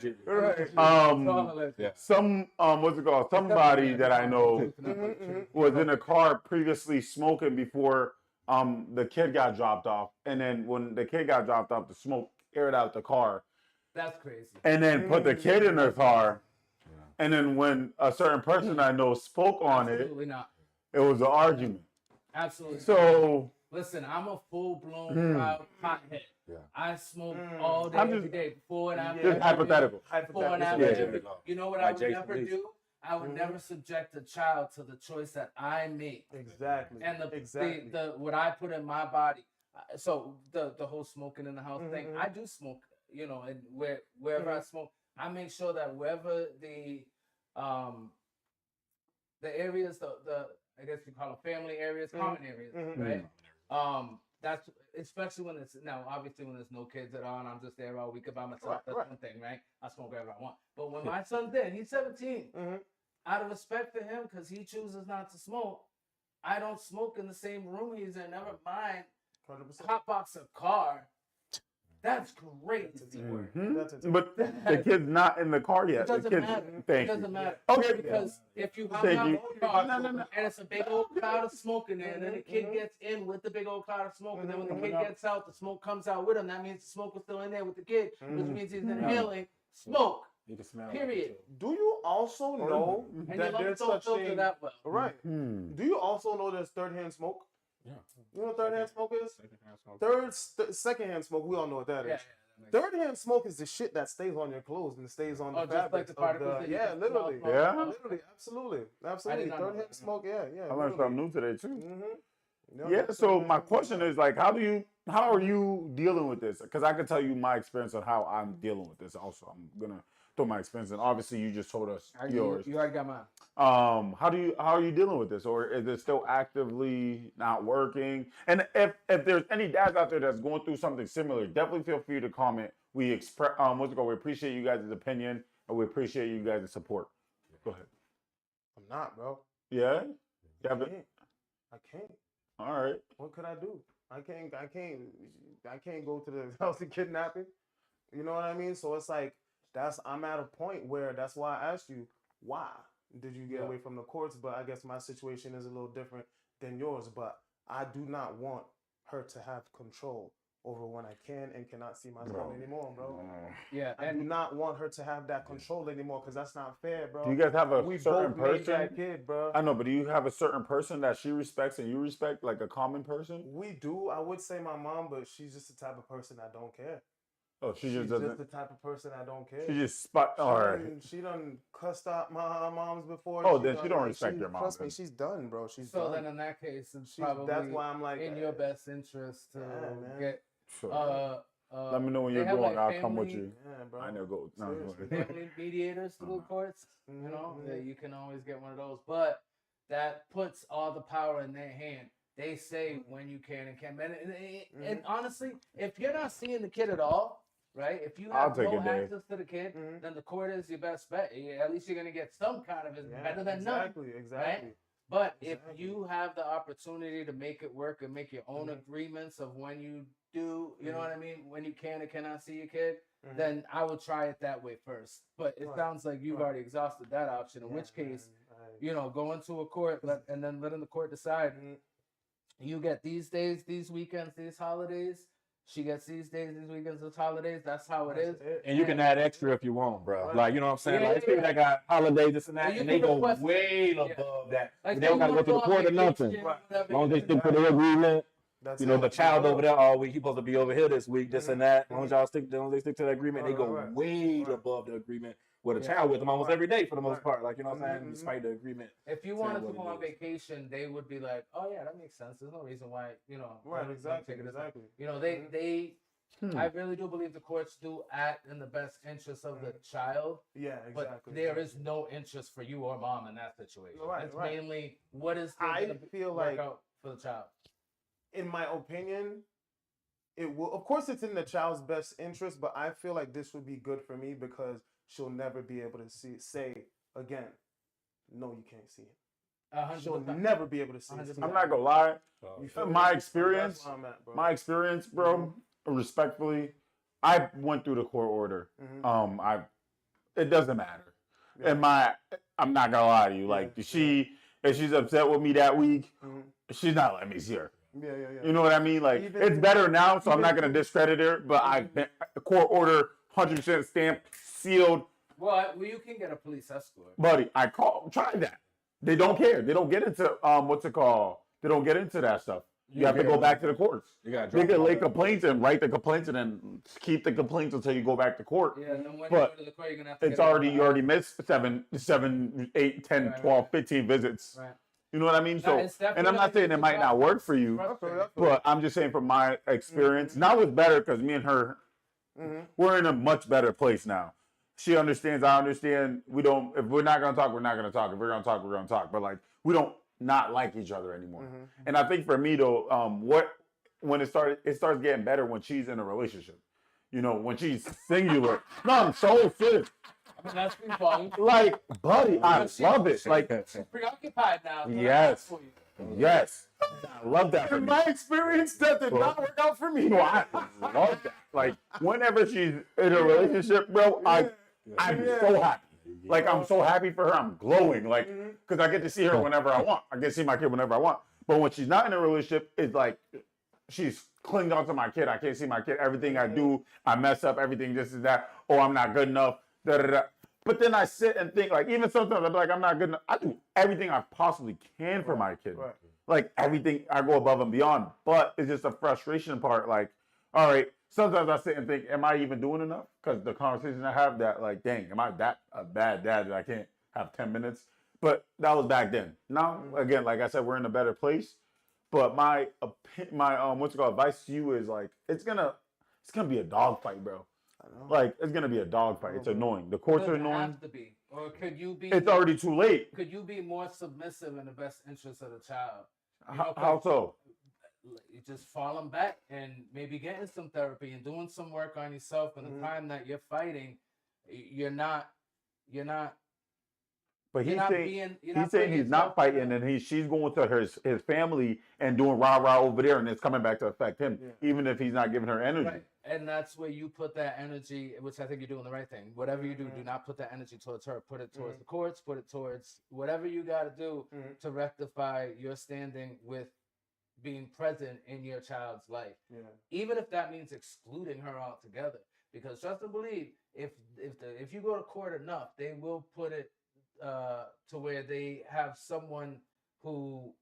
Yeah. Some what's it called? Somebody that I know was in a car previously smoking before the kid got dropped off, and then when the kid got dropped off, the smoke aired out the car, That's crazy. and then put the kid in the car, and then when a certain person I know spoke on it, Absolutely not. it was an argument. Absolutely. So Listen, I'm a full-blown proud pothead. Yeah. I smoke all day, I'm every just- day, before and after. just every hypothetical. meal, Before and after. Yeah. every- You know what I Like would Jason never Lee. do? I would never subject a child to the choice that I make. Exactly. And exactly. the what I put in my body. So the whole smoking in the house thing, I do smoke, you know, and wherever I smoke, I make sure that wherever the areas, the I guess you call them family areas, common areas, right? That's especially when it's now obviously when there's no kids at all and I'm just there all week by myself. That's one thing, right? I smoke wherever I want. But when my son's there, he's 17. Out of respect for him, because he chooses not to smoke, I don't smoke in the same room he's in. Never mind 100%. hotbox a car. That's crazy. But the kid's not in the car yet. It doesn't the kid's, matter. Thank It doesn't matter. Okay. Because if you hop Thank out you. the car No. and it's a big old cloud of smoke in there, and then the kid gets in with the big old cloud of smoke, and then when the kid gets out, the smoke comes out with him. That means the smoke is still in there with the kid, which means he's inhaling smoke. You can smell Period. Do you also know And your that lungs there's don't such filter thing? that well. Right. Do you also know there's third-hand smoke? Yeah. You know what third-hand smoke is? Second-hand smoke. We all know what that is. Yeah. Third-hand smoke is the shit that stays on your clothes and stays on the Just like fabric. the particles that you Yeah, can literally. smell. Yeah? Literally, absolutely. not know Third-hand that. smoke, yeah. I learned something new today too. Mm-hmm. Yeah. So my question is like, how are you dealing with this? Because I can tell you my experience on how I'm dealing with this. Also, I'm gonna throw my experience in. Obviously, you just told us yours. You already got mine. How are you dealing with this, or is it still actively not working? And if there's any dads out there that's going through something similar, definitely feel free to comment. We express we appreciate you guys' opinion and we appreciate you guys' support. Go ahead. I'm not, bro. Yeah. I can't. All right. What could I do? I can't go to the house and kidnapping. You know what I mean? So it's like I'm at a point where that's why I asked you, why did you get away from the courts? But I guess my situation is a little different than yours. But I do not want her to have control over when I can and cannot see my son anymore, bro. Yeah. I do not want her to have that control anymore because that's not fair, bro. Do you guys have a we certain both made person? that kid, bro. I know, but do you have a certain person that she respects and you respect, like a common person? We do. I would say my mom, but she's just the type of person I don't care. Oh, she She's just doesn't. the type of person I don't care. She just spot. All right. She done cussed out my moms before. Oh, then she don't respect your mom, Trust me, then. she's done, bro. She's So done. then in that case, it's probably That's why I'm like in your best interest to man. get Sure. Let me know when they you're have, going. like, I'll come with family- you. Yeah, bro. I know. Go. No, go Seriously. ahead. family mediators through the courts. You know, that you can always get one of those, but that puts all the power in their hand. They say when you can and can't. And honestly, if you're not seeing the kid at all, right? If you I'll have take no it, Dave. access to the kid, then the court is your best bet. At least you're gonna get some kind of it, better than none. Exactly. But if you have the opportunity to make it work and make your own agreements of when you do, you know what I mean, when you can and cannot see your kid, then I would try it that way first. But it sounds like you've already exhausted that option, in which case going to a court and then letting the court decide. You get these days, these weekends, these holidays. She gets these days, these weekends, these holidays. That's how it is. And you can add extra if you want, bro. Right. Like, you know what I'm saying? Yeah, Like, people that got holidays, this and that, you and they can go request- way above that. Like, They don't got to go to the court or nothing. Right. As long as they stick to the agreement. That's You know, it. the child over there all week, he supposed to be over here this week, this and that. As long as y'all stick, as long as they stick to the agreement, they go Right. way above the agreement with a child with them almost every day for the most part. Like, you know what I'm saying? Despite the agreement. If you wanted to what go it on is. vacation, they would be like, "Oh yeah, that makes sense. There's no reason why, Right, don't exactly, take it as a-" exactly. They I really do believe the courts do act in the best interest of the child, Yeah, but exactly. there is no interest for you or mom in that situation. Right, It's right. mainly what is I gonna feel work like, out for the child. in my opinion, it will. Of course, it's in the child's best interest, but I feel like this would be good for me because she'll never be able to say again, "No, you can't see it." She'll 100%. never be able to see it. 100%. I'm not gonna lie. You feel me? My experience, That's where I'm at, bro. my experience, bro. Respectfully, I went through the court order. Mhm. It doesn't matter. Yeah. I'm not gonna lie to you. Like if she's upset with me that week, Mhm. she's not letting me see her. Yeah, yeah, yeah. You know what I mean? Like Even- it's better now, so I'm not even- gonna discredit her. But the court order, 100% stamped, sealed. Well, you can get a police escort. Buddy, tried that. They don't care. They don't get into what's it called? They don't get into that stuff. You have to go back to the courts. You got They can lay complaints and write the complaints and then keep the complaints until you go back to court. Yeah, and then when But you go to the court, you're gonna have to It's get it already, you already missed 7, 8, 10, Right, 12, 15 visits. Right. You know what I mean? No, So, it's definitely and I'm not like saying it it's might not work for you, frustrating. but I'm just saying from my experience, now it's better because me and her, we're in a much better place now. She understands, I understand. If we're not going to talk, we're not going to talk. If we're going to talk, we're going to talk. But like, we don't not like each other anymore. And I think for me though, when it starts getting better when she's in a relationship. You know, when she's singular. No, I'm so serious. I mean, that's been fun. Like, buddy, I love it. Like, She's preoccupied now. so Yes. that's for you. yes. I love that. For In me. my experience, that did not work out for me. No, I love that. Like, whenever she's in a relationship, bro, I'm so happy. Like, I'm so happy for her. I'm glowing. Like, because I get to see her whenever I want. I get to see my kid whenever I want. But when she's not in a relationship, it's like she's clinging on to my kid. I can't see my kid. Everything I do, I mess up. Everything this is that. Oh, I'm not good enough. Da, da, da. But then I sit and think, like, even sometimes I'm like, I'm not good enough. I do everything I possibly can for my kid. Right. Like, everything, I go above and beyond. But it's just a frustration part. Like, all right, sometimes I sit and think, am I even doing enough? Because the conversation I have that, like, dang, am I that a bad dad that I can't have 10 minutes? But that was back then. Now, again, like I said, we're in a better place. But my advice to you is, like, it's gonna be a dogfight, bro. Like, it's gonna be a dogfight. It's annoying. The courts are Doesn't annoying. have to be. Or could you be? It's already too late. Could you be more submissive in the best interest of the child? How so? You just falling back and maybe getting some therapy and doing some work on yourself. And the time that you're fighting, you're not. But he's You're not saying being- you're he's not saying putting he's not yourself in fighting, and she's going to his family and doing rah rah over there, and it's coming back to affect him, even if he's not giving her energy. Right. And that's where you put that energy, which I think you're doing the right thing. Whatever you do, do not put that energy towards her. Put it towards the courts. Put it towards whatever you got to do to rectify your standing with being present in your child's life. Yeah. Even if that means excluding her altogether. Because trust and believe, if you go to court enough, they will put it to where they have someone who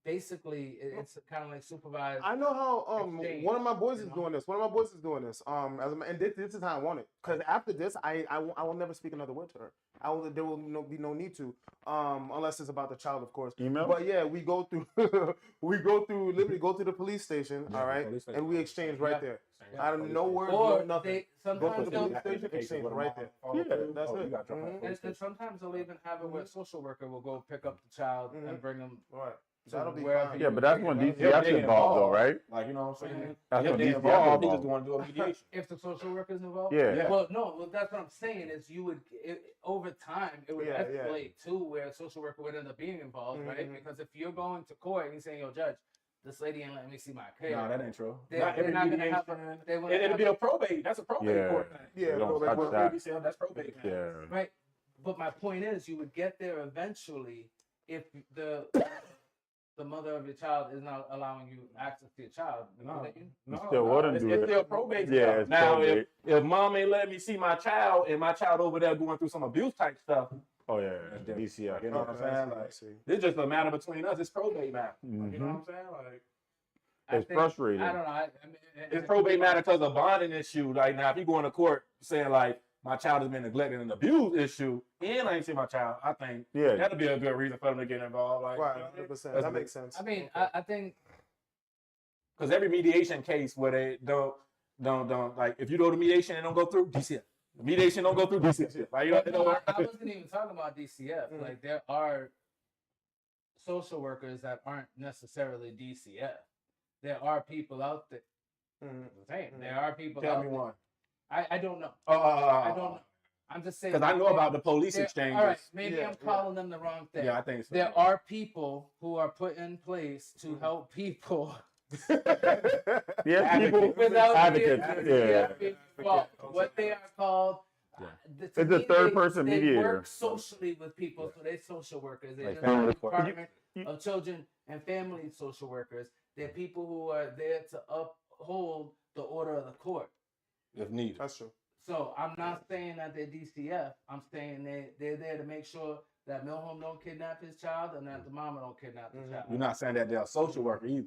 basically it's kind of like supervised. I know how exchange, one of my boys you is know? doing this. One of my boys is doing this. And this is how I want it. Because after this, I will never speak another word to her. There will be no need to, unless it's about the child, of course. Email? But yeah, we go through literally go to the police station, all right, police station. and we exchange right there. Yeah. I don't no words, Or no nothing. they Go to sometimes the they'll police station, exchange right there. That's it. and sometimes they'll even have it where a social worker will go pick up the child and bring them. Right. So That'll be wherever fine. Yeah, but that's when If DCF's they involved, though, right? Like, you know what I'm saying? That's If when they DCF involved, they just involved. want to do a mediation. If the social worker is involved, Yeah. Well, no, well, that's what I'm saying is you would over time it would Yeah, escalate to where a social worker would end up being involved, right? Because if you're going to court and you're saying, "Yo, judge, this lady ain't letting me see my kid," No, that ain't true. They're Not every not gonna mediation. have they wouldn't It'll have be a probate. That's a probate Yeah. court thing. Yeah, They don't probate touch court. that. Baby sale, that's probate. Yeah. right. but my point is, you would get there eventually if the mother of your child is not allowing you access to your child. No, still wouldn't do it's it. still probate Yeah, stuff. it's Now, probate. if mom ain't letting me see my child and my child over there going through some abuse type stuff, Oh yeah, that's different. DCF. You know what I'm saying? I Like, see. it's just a matter between us. It's probate matter. You know Mhm. what I'm saying? Like, It's frustrating. I don't know. I mean, it's probate matter because of bonding issue. Like now, if you go into court saying like my child has been neglected and abused issue, and I ain't seen my child, I think that'll be a good reason for them to get involved. Like, Right, 100%. That makes sense. I mean, I think because every mediation case where they don't like if you go to mediation and don't go through DCF. Mediation don't go through DCF. Like, I wasn't even talking about DCF. Like there are social workers that aren't necessarily DCF. There are people out there. There are people. Tell out me there. one. I don't know. I don't know. I'm just saying. Because I know about the police exchanges. All right, maybe I'm calling them the wrong thing. Yeah, I think so. There are people who are put in place to help people. Yeah, people Without advocates. being involved. What they are called. It's a third-person they mediator. work socially with people, so they're social workers. They're Like in family the court. Department of Children and Family social workers. They're people who are there to uphold the order of the court. If needed. That's true. So I'm not saying that they're DCF. I'm saying they're there to make sure that Milhome don't kidnap his child and that the mama don't kidnap the child. You're not saying that they're a social worker either.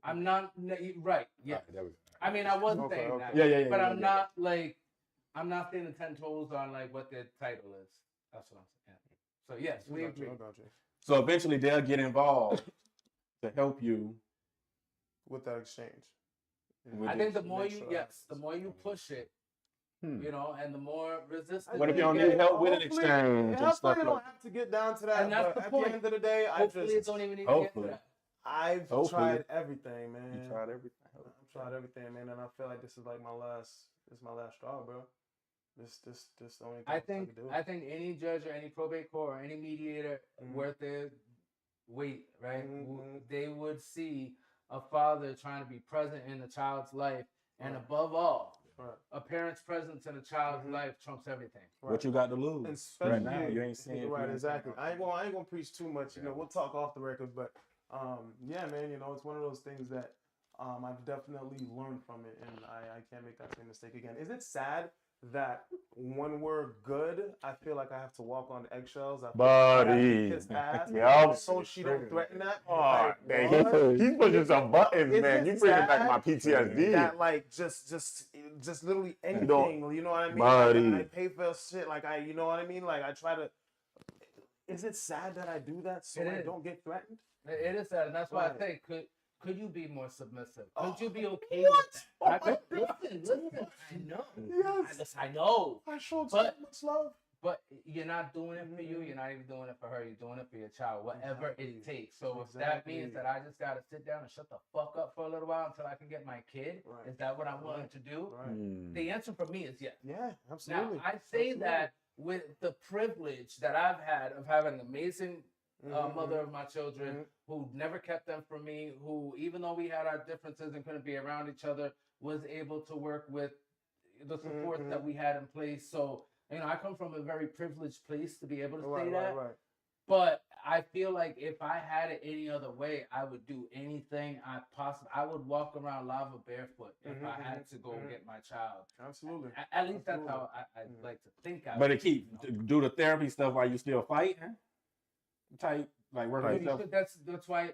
I'm not right. Yeah. I mean, I wasn't saying that. Yeah. But I'm not like I'm not saying the 10 toes on like what their title is. That's what I'm saying. So yes, we agree. So eventually they'll get involved to help you with that exchange. I think the more you push it, you know, and the more resistance. What if you don't need help with an exchange? Hopefully, you don't have to get down to that. And that's but the at point. the end of the day, Hopefully, it don't even need to get to that. I've tried everything, man. You tried everything. I've tried everything, man, and I feel like this is like my last straw, bro. This the only thing I think any judge or any probate court or any mediator worth their weight, right? They would see a father trying to be present in the child's life, and above all, a parent's presence in a child's life trumps everything. What you got to lose? Right now, you ain't seeing. Right, exactly. I ain't gonna preach too much. You know, we'll talk off the record, but yeah, man. You know, it's one of those things that I've definitely learned from it, and I can't make that same mistake again. Is it sad that when we're good, I feel like I have to walk on eggshells? Buddy. Yep. So she don't threaten that. Oh, man, he's pushing some buttons, man. You bringing back my PTSD. That like just literally anything. You know what I mean? Buddy. Like, I pay for shit. Like you know what I mean? Like I try to. Is it sad that I do that so I don't get threatened? It is sad, and that's why I say could you be more submissive? Could you be okay with that? Listen. I know. Yes. I know. I showed so much love. But you're not doing it for you. You're not even doing it for her. You're doing it for your child, whatever it takes. So if that means that I just got to sit down and shut the fuck up for a little while until I can get my kid, is that what I'm willing to do? The answer for me is yes. Yeah, absolutely. Now, I say that with the privilege that I've had of having an amazing mother of my children who never kept them from me, who, even though we had our differences and couldn't be around each other, was able to work with the support that we had in place. So, you know, I come from a very privileged place to be able to say that. But I feel like if I had it any other way, I would do anything I would walk around lava barefoot if I had to go get my child. Absolutely. At least that's how I like to think. But it do the therapy stuff while you still fighting. Type like working yourself. That's why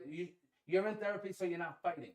you're in therapy, so you're not fighting.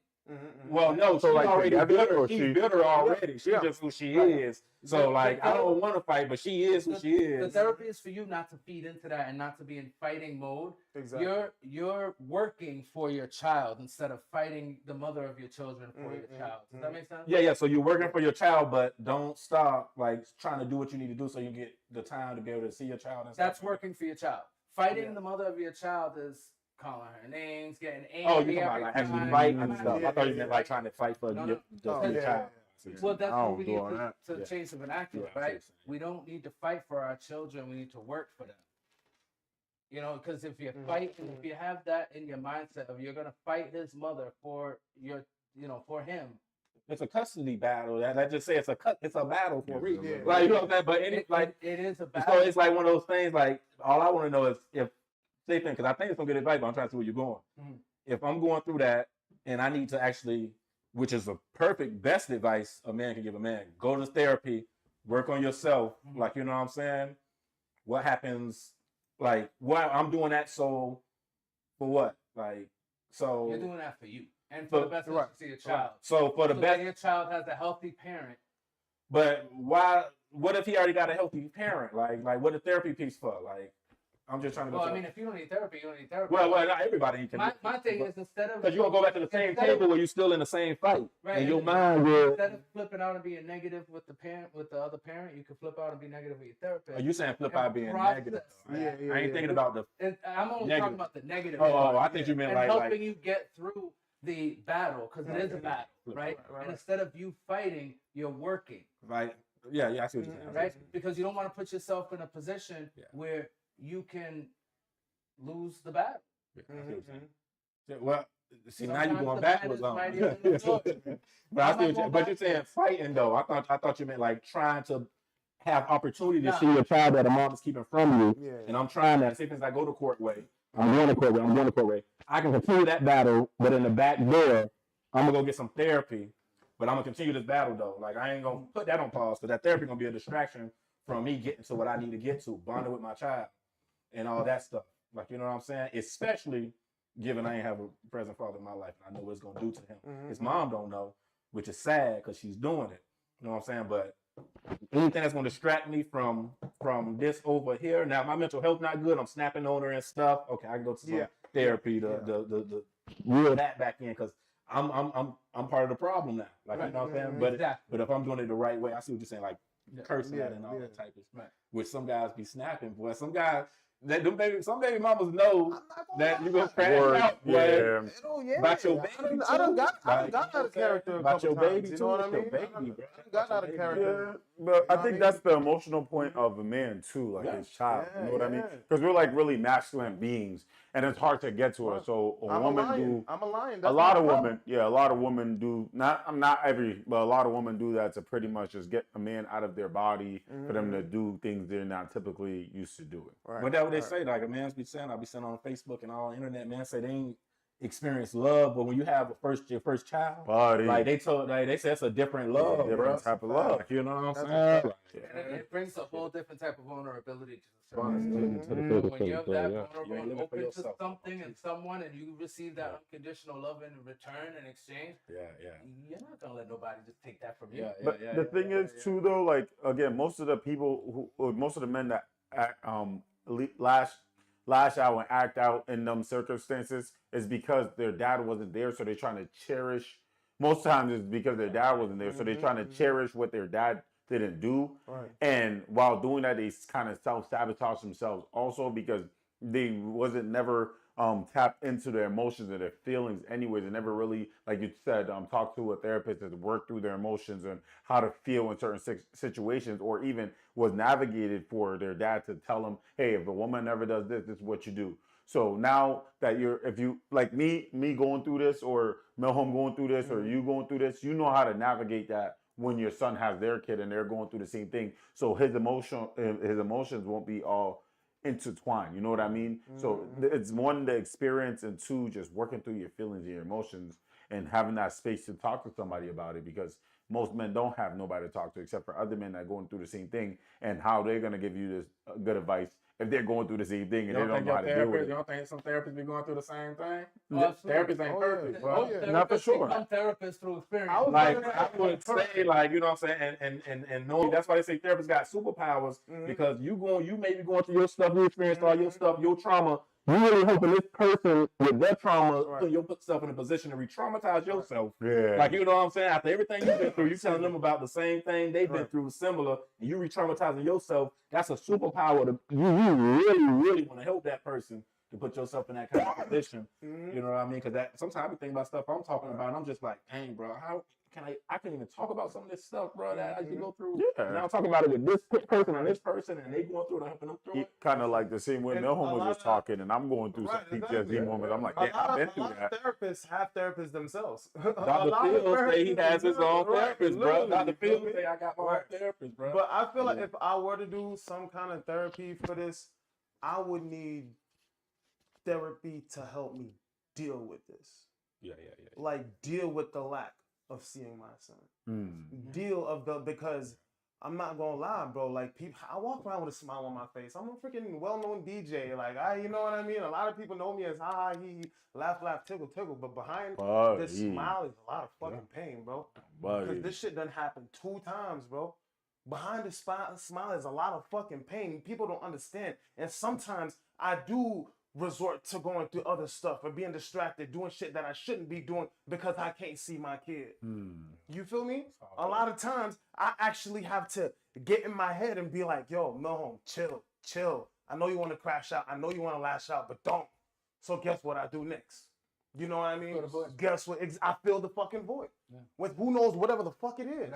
Well, no, so like already bitter. She's bitter already. She's just who she is. So like, I don't want to fight, but she is who she is. The therapy is for you not to feed into that and not to be in fighting mode. Exactly. You're working for your child instead of fighting the mother of your children for your child. Does that make sense? Yeah. So you're working for your child, but don't stop like trying to do what you need to do so you get the time to be able to see your child. And that's working for your child. Fighting the mother of your child is calling her names, getting angry. Oh, you talking about like actually fighting and stuff? I thought you meant like trying to fight for your child. Well, that's what we need to change the vernacular, right? We don't need to fight for our children. We need to work for them. You know, because if you fight, if you have that in your mindset of you're gonna fight his mother for your, for him, it's a custody battle. That just say it's a battle for a reason. Yeah. Like, you know what I'm saying? But it is a battle. so it's like one of those things. Like, all I want to know is if same thing, because I think it's some good advice, but I'm trying to see where you're going. Mhm. If I'm going through that and I need to actually, which is a perfect best advice a man can give a man, go to therapy, work on yourself. Mhm. Like, you know what I'm saying? What happens? Like, what I'm doing that so for what? Like, so You're doing that for you and for the best interest of your child. So for the so best, that your child has a healthy parent. but why? What if he already got a healthy parent? Like what the therapy piece for? Like, I'm just trying to. Well, I mean, if you don't need therapy, you don't need therapy. Well, not everybody can. My thing is instead of because you're gonna go back to the same table where you're still in the same fight, right, and your mind will. Instead of flipping out and being negative with the parent, with the other parent, you can flip out and be negative with your therapist. Are you saying flip out being negative? Yeah, I ain't thinking about the. I'm only negative. talking about the negative. Oh, I think you meant and like helping you get through the battle because it is a battle, right? Right. And instead of you fighting, you're working. Right. Yeah, I see what you're saying. Right? Because you don't want to put yourself in a position Yeah. where you can lose the battle. Yeah, I see what you're saying. Yeah, well, see, now Sometimes you're going the backwards man on. is mightier than the Lord. But I see what going but you're saying fighting though. I thought you meant like trying to have opportunity to No. see your child that a mom is keeping from you. Yeah. And I'm trying that. Say, since I go to court way, I'm going to court way. I can continue that battle, but in the back door, I'm gonna go get some therapy. But I'm gonna continue this battle though. Like I ain't gonna put that on pause because that therapy gonna be a distraction from me getting to what I need to get to, bonding with my child, and all that stuff. Like, you know what I'm saying? Especially given I ain't have a present father in my life, and I know what it's gonna do to him. His mom don't know, which is sad because she's doing it. You know what I'm saying? But anything that's gonna distract me from this over here. Now my mental health not good. I'm snapping on her and stuff. Okay, I can go to some therapy to reel that back in because I'm part of the problem now. Like, you know what I'm saying? But Exactly. but if I'm doing it the right way, I see what you're saying. Like cursing Yeah, that and all that type of stuff. Right. Which some guys be snapping, boy. Some guys some baby mamas know that you gonna crash out, boy. Yeah. About your baby I done got Like, out of character. about your baby You too. know what I It's your mean? baby, bro. Got out of character. Yeah, but I know what I think mean? that's the emotional point of a man too, like Yeah. his child. Yeah, You know what I mean? yeah. Because we're like really masculine beings, and it's hard to get to us. So a I'm woman a lion. do. I'm a lion. A That's lot my of problem. women, yeah, a lot of women do not every, but a lot of women do that to pretty much just get a man out of their body for them to do things they're not typically used to doing. Right. But that's what they say. Like a man's be saying, I'll be saying on Facebook and all the internet, man say they ain't experienced love, but when you have your first child, Buddy, like they say it's a different love, different bro. type of love. Like, you know what I'm That's saying? a Like, And it brings a whole different type of vulnerability to the Mhm. situation. When you're that You ain't vulnerable and living for open to yourself. something and someone and you receive that unconditional love in return and exchange, yeah. you're not gonna let nobody just take that from you. Yeah, But the thing is too, though, like again, most of the people who, or most of the men that act, lash out and act out in them circumstances is because their dad wasn't there, so they're trying to cherish. Most times it's because their dad wasn't there, so they're trying to cherish what their dad didn't do. Right. And while doing that, they kind of self-sabotage themselves also because they wasn't never tap into their emotions and their feelings anyways. They never really, like you said, talk to a therapist to work through their emotions and how to feel in certain situations, or even was navigated for their dad to tell them, hey, if a woman never does this, this is what you do. So now that if you like me going through this, or Milhome going through this, or you going through this, you know how to navigate that when your son has their kid and they're going through the same thing. So his emotions won't be all intertwined. You know what I mean? So it's one, the experience, and two, just working through your feelings and your emotions and having that space to talk to somebody about it, because most men don't have nobody to talk to except for other men that are going through the same thing, and how they're going to give you this good advice if they're going through the same thing and they don't know how to deal with You it. don't think some therapists be going through the same thing? Absolutely. Therapists ain't Oh, perfect, yeah. bro. Oh, yeah. Not for sure. Some therapists through experience. I was Like gonna I would say, like, you know what I'm saying, and knowing that's why they say therapists got superpowers, because you may be going through your stuff, you experienced all your stuff, your trauma. You really hoping this person with their trauma, you'll put yourself in a position to re-traumatize yourself. Yeah. Like, you know what I'm saying? After everything you've been through, you telling them about the same thing they've been through, similar, and you re-traumatizing yourself. That's a superpower. You really want to help that person to put yourself in that kind of position. You know what I mean? Because sometimes I be thinking about stuff I'm talking about, and I'm just like, dang, bro, I can even talk about some of this stuff, bro, that I used to go through. Yeah. And I'm talking about it with this person and this person, and they going through it, I'm helping them through it. Kind of like the same way And Milhome a was lot just of- talking, and I'm going through Right, some PTSD exactly. moments. I'm like, A damn, lot I've been of through that. therapists have therapists themselves. Dr. Phil say he has his own therapist, bro. literally, Dr. Phil you say I got my own therapist, bro. But I feel like if I were to do some kind of therapy for this, I would need therapy to help me deal with this. Yeah. Like deal with the lack of seeing my son. Because I'm not gonna lie, bro. Like people, I walk around with a smile on my face. I'm a freaking well-known DJ. Like you know what I mean. A lot of people know me as ha ha he laugh tickle tickle. But behind this smile is a lot of fucking pain, bro. Because this shit done happened 2 times, bro. Behind the smile is a lot of fucking pain. People don't understand, and sometimes I do resort to going through other stuff or being distracted, doing shit that I shouldn't be doing because I can't see my kid. You feel me? A lot of times I actually have to get in my head and be like, yo, Milhome, chill. I know you want to crash out. I know you want to lash out, but don't. So guess what I do next? You know what I mean? Guess what? I fill the fucking void with who knows whatever the fuck it is.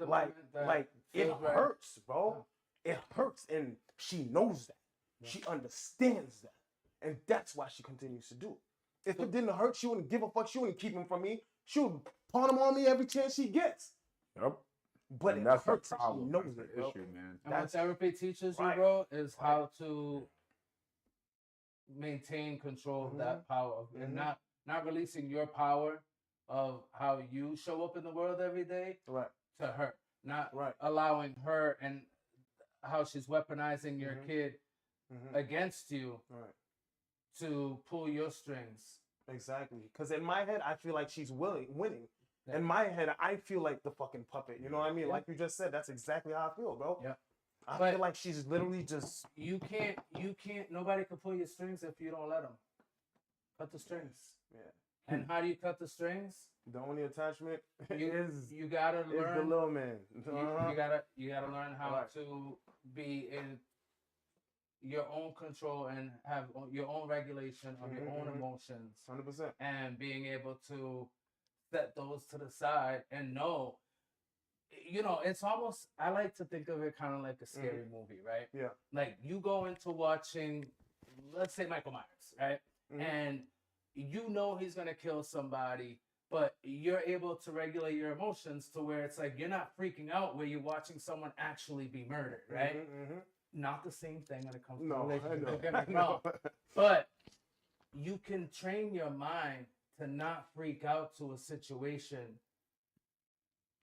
Like it hurts, bro. It hurts, and she knows that. She understands that. And that's why she continues to do it. If it didn't hurt, she wouldn't give a fuck. She wouldn't keep him from me. She would pawn him on me every chance she gets. Yep. But and it that's hurts. the problem. She knows That's it, the bro. issue, man. And what therapy teaches you, bro, is how to maintain control of that power and not releasing your power of how you show up in the world every day to her. Not allowing her and how she's weaponizing your kid against you to pull your strings. Exactly. Because in my head, I feel like she's winning. Yeah. In my head, I feel like the fucking puppet. You know what I mean? Yeah. Like you just said, that's exactly how I feel, bro. Yeah. I feel like she's literally just... You can't, nobody can pull your strings if you don't let them. Cut the strings. Yeah. And how do you cut the strings? The only attachment you gotta learn. Is the little man. You gotta learn how to be in your own control and have your own regulation of your own emotions. 100%. And being able to set those to the side and know, you know, it's almost, I like to think of it kind of like a scary movie, right? Yeah. Like you go into watching, let's say Michael Myers, right? And you know he's going to kill somebody, but you're able to regulate your emotions to where it's like you're not freaking out where you're watching someone actually be murdered, right? Not the same thing when it comes to relationship. No. But you can train your mind to not freak out to a situation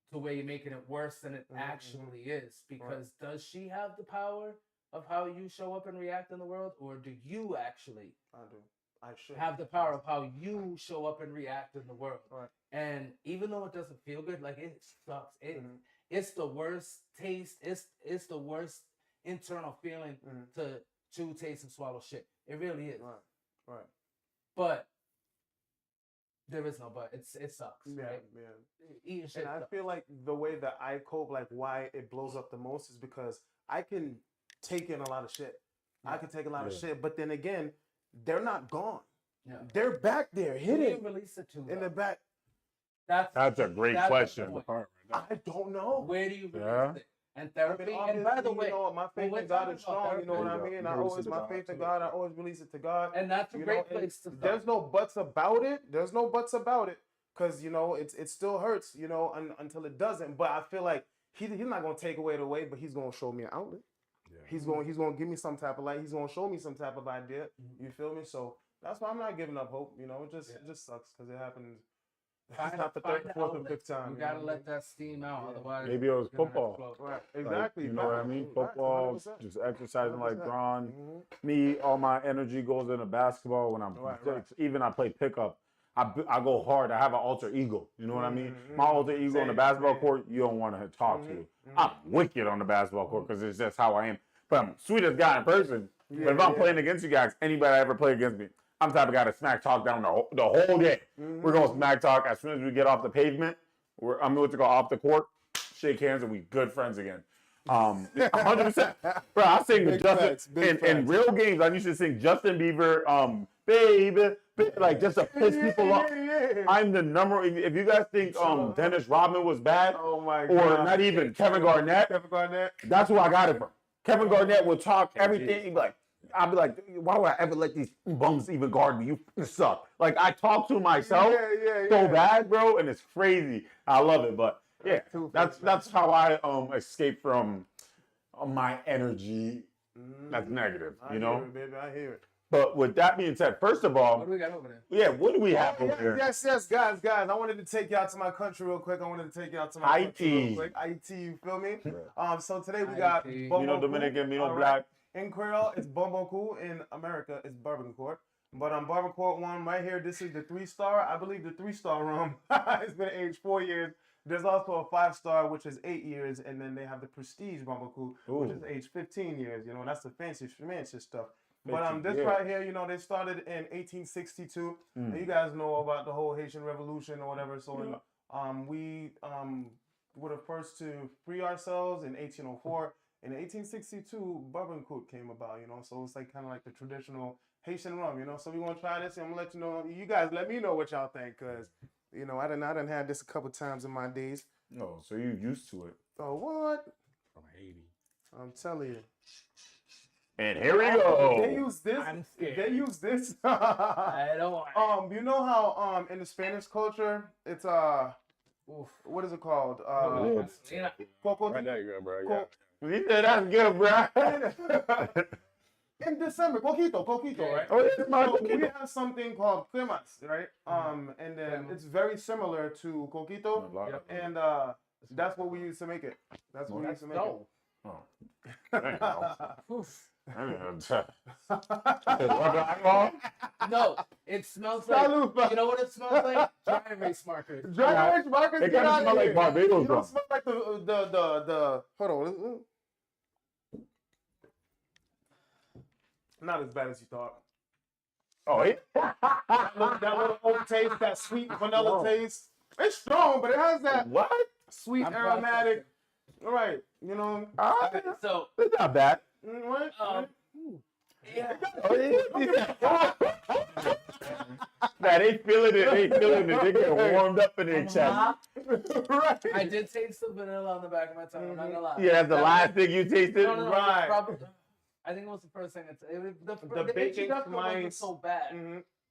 to where you're making it worse than it actually is. Because does she have the power of how you show up and react in the world? Or do you actually I should have the power of how you show up and react in the world? And even though it doesn't feel good, like it sucks. It's the worst taste. It's the worst internal feeling to chew, taste, and swallow shit. It really is. Right. But there is no but. It sucks. Yeah, right? Eating shit. And I feel like the way that I cope, like why it blows up the most, is because I can take in a lot of shit. I can take a lot of shit, but then again, they're not gone. Yeah. They're back there, hidden release it to in the back. That's a great question. I don't know. Where do you release it? And therapy. And by the way, you know, my faith in God is strong. You know what I mean? My faith in God, I always release it to God. And that's a great place to start. There's no buts about it. Because, you know, it still hurts, you know, until it doesn't. But I feel like he's not going to take away the way, but he's going to show me an outlet. Yeah. He's going to give me some type of light. He's going to show me some type of idea. You feel me? So that's why I'm not giving up hope. You know, it just sucks because it happens. It's not the third, fourth, or fifth time. You gotta let that steam out, otherwise. Maybe it was football. Right, exactly. Like, you know what I mean? Football, 100%. Just exercising like Ron. Me, all my energy goes into basketball when I'm even I play pickup. I go hard. I have an alter ego. You know what I mean? My alter ego on the basketball court, you don't want to talk to. I'm wicked on the basketball court because it's just how I am. But I'm sweetest guy in person. But if I'm playing against you guys, anybody I ever play against me, I'm the type of guy to smack talk down the whole day. We're going to smack talk as soon as we get off the pavement. I'm going to go off the court, shake hands, and we good friends again. 100%. Bro, I sing Justin in real games. I used to sing Justin Bieber, baby, like just to piss people off. Yeah. I'm the number. If you guys think Dennis Rodman was bad, Oh my or God. not even Kevin Garnett, that's who I got it from. Kevin Garnett will talk everything. He'd be like, I'll be like, why would I ever let these bums even guard me? You suck. Like I talk to myself so bad, bro, and it's crazy. I love it, but yeah, that's how I escape from my energy. That's negative, you know. I hear it, baby. I hear it. But with that being said, first of all, What do we got over there? yeah, what do we have over here? Yes, guys. I wanted to take y'all to my country real quick. Haiti, you feel me? So today we got Haiti. Mino Dominican, Mino Black. In Creole, it's Bomboku. In America, it's Barbancourt. But Barbancourt one right here, this is the 3-star. I believe the 3-star rum. It's been aged 4 years. There's also a 5-star, which is 8 years, and then they have the Prestige Bambaku, which is aged 15 years. You know, that's the fancy stuff. But this right here, you know, they started in 1862. And you guys know about the whole Haitian Revolution or whatever. So we were the first to free ourselves in 1804. In 1862, Barbancourt came about, you know. So it's like kind of like the traditional Haitian rum, you know. So we're gonna try this, and I'm gonna let you know. You guys, let me know what y'all think, cause you know I done had this a couple times in my days. No, so you used to it. Oh what? From Haiti. I'm telling you. And here we go. They use this. I'm scared. They use this. I don't want You know how in the Spanish culture it's what is it called? Coco. Right there, you go, bro. Yeah. He said that's good, bro. In December, coquito, right? Oh, yeah, it's my So coquito. we have something called cremas, right? And then it's very similar to coquito, and that's what we use to make it. That's what we use to make it. Oh. Damn. Oof. No, it smells like. Salud, You know what it smells like? Dry erase markers. Dry erase markers. It kind of smell like Barbados, You bro. don't smell like the. Hold on. Not as bad as you thought. Oh, yeah. That little oak taste, that sweet vanilla taste. It's strong, but it has that What? sweet I'm aromatic. All right, you know. So, It's not bad. Right? yeah. Oh, yeah. Nah, they feeling it. They get warmed up in their chest. Right. I did taste the vanilla on the back of my tongue. I'm not gonna lie. Yeah, that's the last thing you tasted. No, Right. I think it was the first thing. The the bacon introduction wasn't mice. so bad.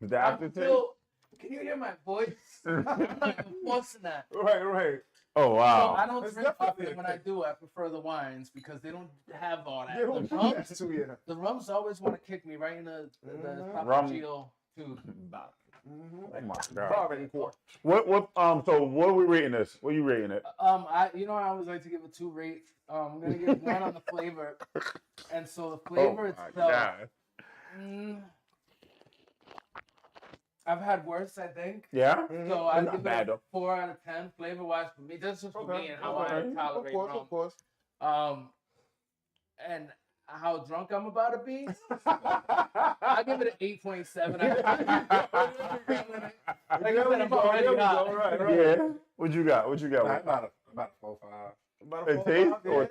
The I'm aftertaste. still. Can you hear my voice? I'm not enforcing that. Right. Oh So wow. I don't It's drink definitely often. When I do, I prefer the wines because they don't have all that. They don't The do rums, that to you. the rums always want to kick me right in the Rum. esophageal tube. Oh my god. What so what are we rating this? What are you rating it? I always like to give it 2 rates. I'm gonna give 1 on the flavor, and so the flavor itself. I've had worse, I think. Yeah? So I Not give bad, it though. 4 out of 10 flavor wise for me. That's just for me and how Okay. I tolerate rum. Of course. And how drunk I'm about to be. I give it an 8.7. Like I said, I'm already hot. Right. Yeah. What you got? About a 4-5. About It tastes or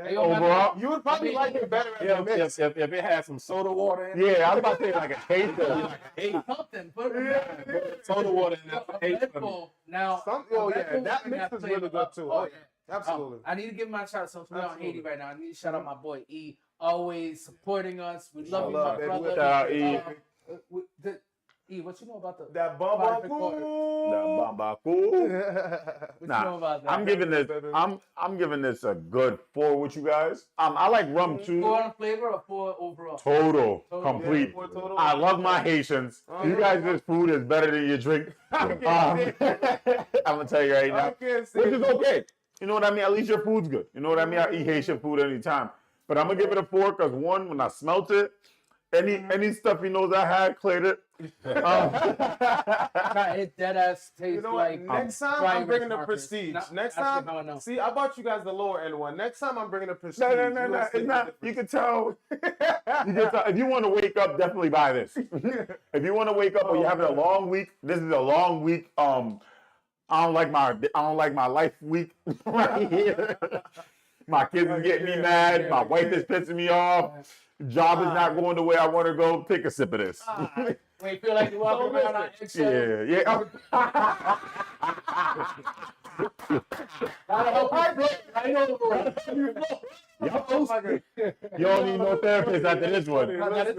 Hey, yo, overall? You would probably like it better as a mix. If it had some soda water in it, Yeah, I was about to say like a taster. something. Put it soda water in a it. Red Bull. Now, That mix is really good too. Oh, yeah. Absolutely. I need to give my shout out. So we're on Haiti right now. I need to shout out my boy E. Always supporting us. We love you, my baby. brother. Shout out, E. E, what you know about the That Bambaku? Bambaku. What you know about that? I'm giving this a good 4 with you guys. I like rum too. 4 on flavor or 4 overall? Total, complete. Yeah, 4 total. I love my Haitians. You guys' food is better than your drink. I'm gonna tell you right now, which is okay. You know what I mean? At least your food's good. You know what I mean? I eat Haitian food anytime. But I'm gonna give it a 4 because 1, when I smelt it, any stuff he knows I had cleared it. It dead ass tastes You know what? like. Next time dry I'm bringing erase the markers. Prestige. Not- Next that's time, how I know. see, I bought you guys the lower end one. Next time I'm bringing the Prestige. No. You'll see It's the not. You difference. can tell. If you want to wake up, definitely buy this. If you want to wake up or you're having a long week, this is a long week. I don't like my life week right here. My kids is getting me mad. My wife is pissing me off. Job is not going the way I want to go. Take a sip of this. When you feel like you're walking around on eggshells. Yeah. You don't need no therapist after this one. That's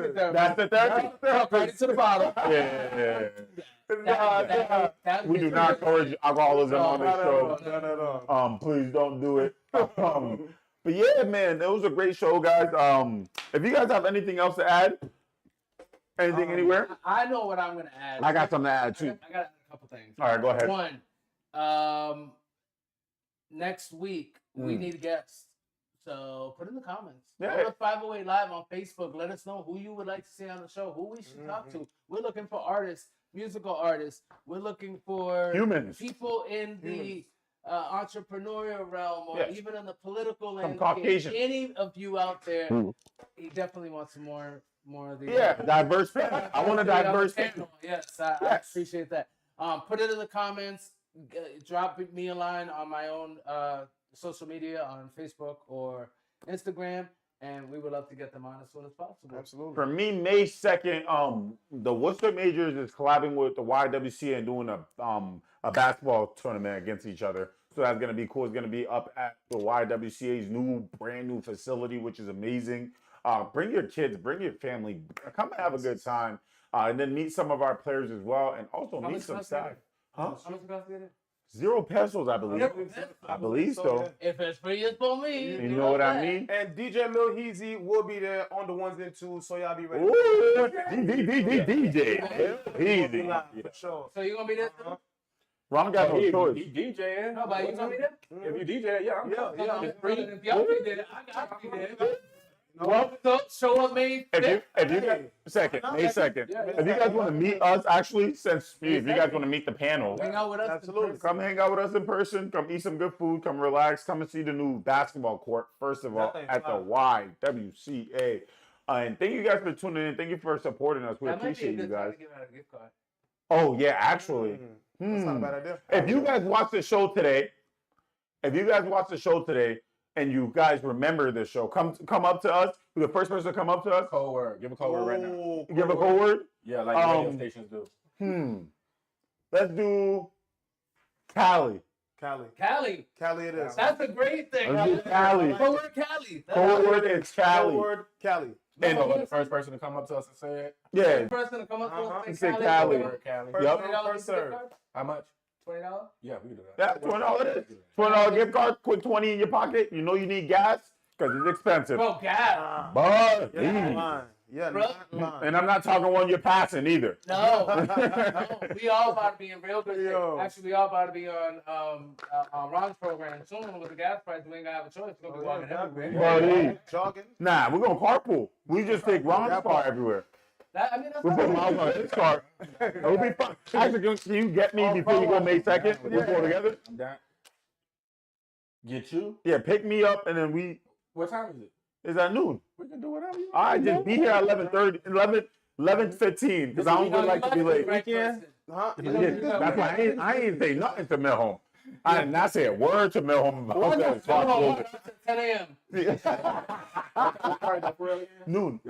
the therapist. Right to the bottom. Yeah. That We do not encourage alcoholism on this show. No. Please don't do it. But yeah, man, it was a great show, guys. If you guys have anything else to add, anything anywhere, I know what I'm gonna add. I got something to add too. I got a couple things. All right, go ahead. One, next week we need guests. So put in the comments. Yeah. Go to 508 Live on Facebook. Let us know who you would like to see on the show, who we should talk to. We're looking for artists, musical artists. We're looking for Humans. people in the entrepreneurial realm or even in the political landscape. Caucasian. Any of you out there, he definitely wants some more of these. Yeah, diverse panel. I want a diverse panel. Yes, I appreciate that. Put it in the comments. Drop me a line on my own social media on Facebook or Instagram, and we would love to get them on as soon as possible. Absolutely. For me, May 2nd, the Worcester Majors is collabing with the YWCA and doing a basketball tournament against each other. So that's going to be cool. It's going to be up at the YWCA's brand new facility, which is amazing. Bring your kids, bring your family, come and have a good time. And then meet some of our players as well, and also meet some staff. Huh? How much about it? 0 pesos, I believe. I believe so. If it's free, it's for me. You know what I mean? And DJ Milheezy will be there on the ones and twos, so y'all be ready. Ooh, DJ. Easy. For sure. So you gonna be there? Ron got no choice. He DJing. No, but you gonna be there? If you DJ, yeah, I'm Yeah. If y'all be there, I gotta be there. Well, so show up May 5th. If you guys, May 2nd. If you guys want to meet us, actually, if you guys want to meet the panel, Hang out with us. Absolutely. come hang out with us in person. Come eat some good food. Come relax. Come and see the new basketball court, first of all, at the YWCA. And thank you guys for tuning in. Thank you for supporting us. We appreciate you guys. Give out a gift card. Oh, yeah, actually. That's not a bad idea. If you guys watch the show today, and you guys remember this show, come up to us. The first person to come up to us, Code word. Give a code word right now. give a code word. Yeah, like radio stations do. Let's do Cali. Cali it is. That's a great thing. Let's do Cali. Code word Cali. Code word is Cali. Word Cali. And The first person to come up to us and say it. yeah, The person to come up to us and Say say Cali. Cali. Word Cali. Yep. First serve. How much? $20? Yeah, we can do that. Yeah, $20. $20 gift card. Quick 20 in your pocket. You know you need gas because it's expensive. Bro, gas. But and I'm not talking one you're passing either. No. We all about to be in real good shape. Yo. Actually, we all about to be on Ron's program soon with the gas price. We ain't gonna have a choice. We're gonna be walking everywhere. Buddy. Jogging. Nah, we're gonna carpool. We just take Ron's car everywhere. That's We put miles on his car. It'll be fun. Actually, can you get me before you go May 2nd? We'll go together. I'm down. Get you? Yeah, pick me up and then we. What time is it? It's at noon. We can do whatever you want. All right, just be here at 11:15 because I don't really like to be late. Huh? That's why I ain't say nothing to Milhome. I did not say a word to Milhome about that. Hold on, 10 a.m. Noon.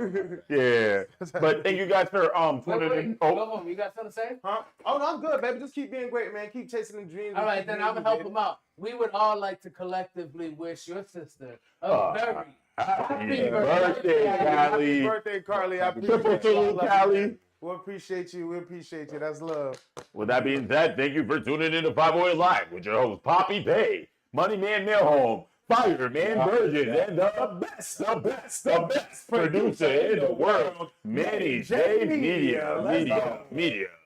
Yeah. But thank you guys for tuning in. Oh, you got something to say? Huh? Oh, no, I'm good, baby. Just keep being great, man. Keep chasing the dreams. All right, then I'm gonna help him out. We would all like to collectively wish your sister a very Happy birthday, Callie. Happy birthday, Carly. I Triple appreciate you. salute, Callie. We appreciate you. We appreciate you. That's love. With that being said, thank you for tuning in to 508 Live with your host, Papee Paye, Money Man Milhome, Fireman Burgess, and the best producer in the world, Manny J. Media.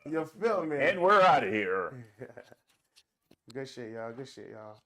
You feel me? And we're out of here. Good shit, y'all. Good shit, y'all.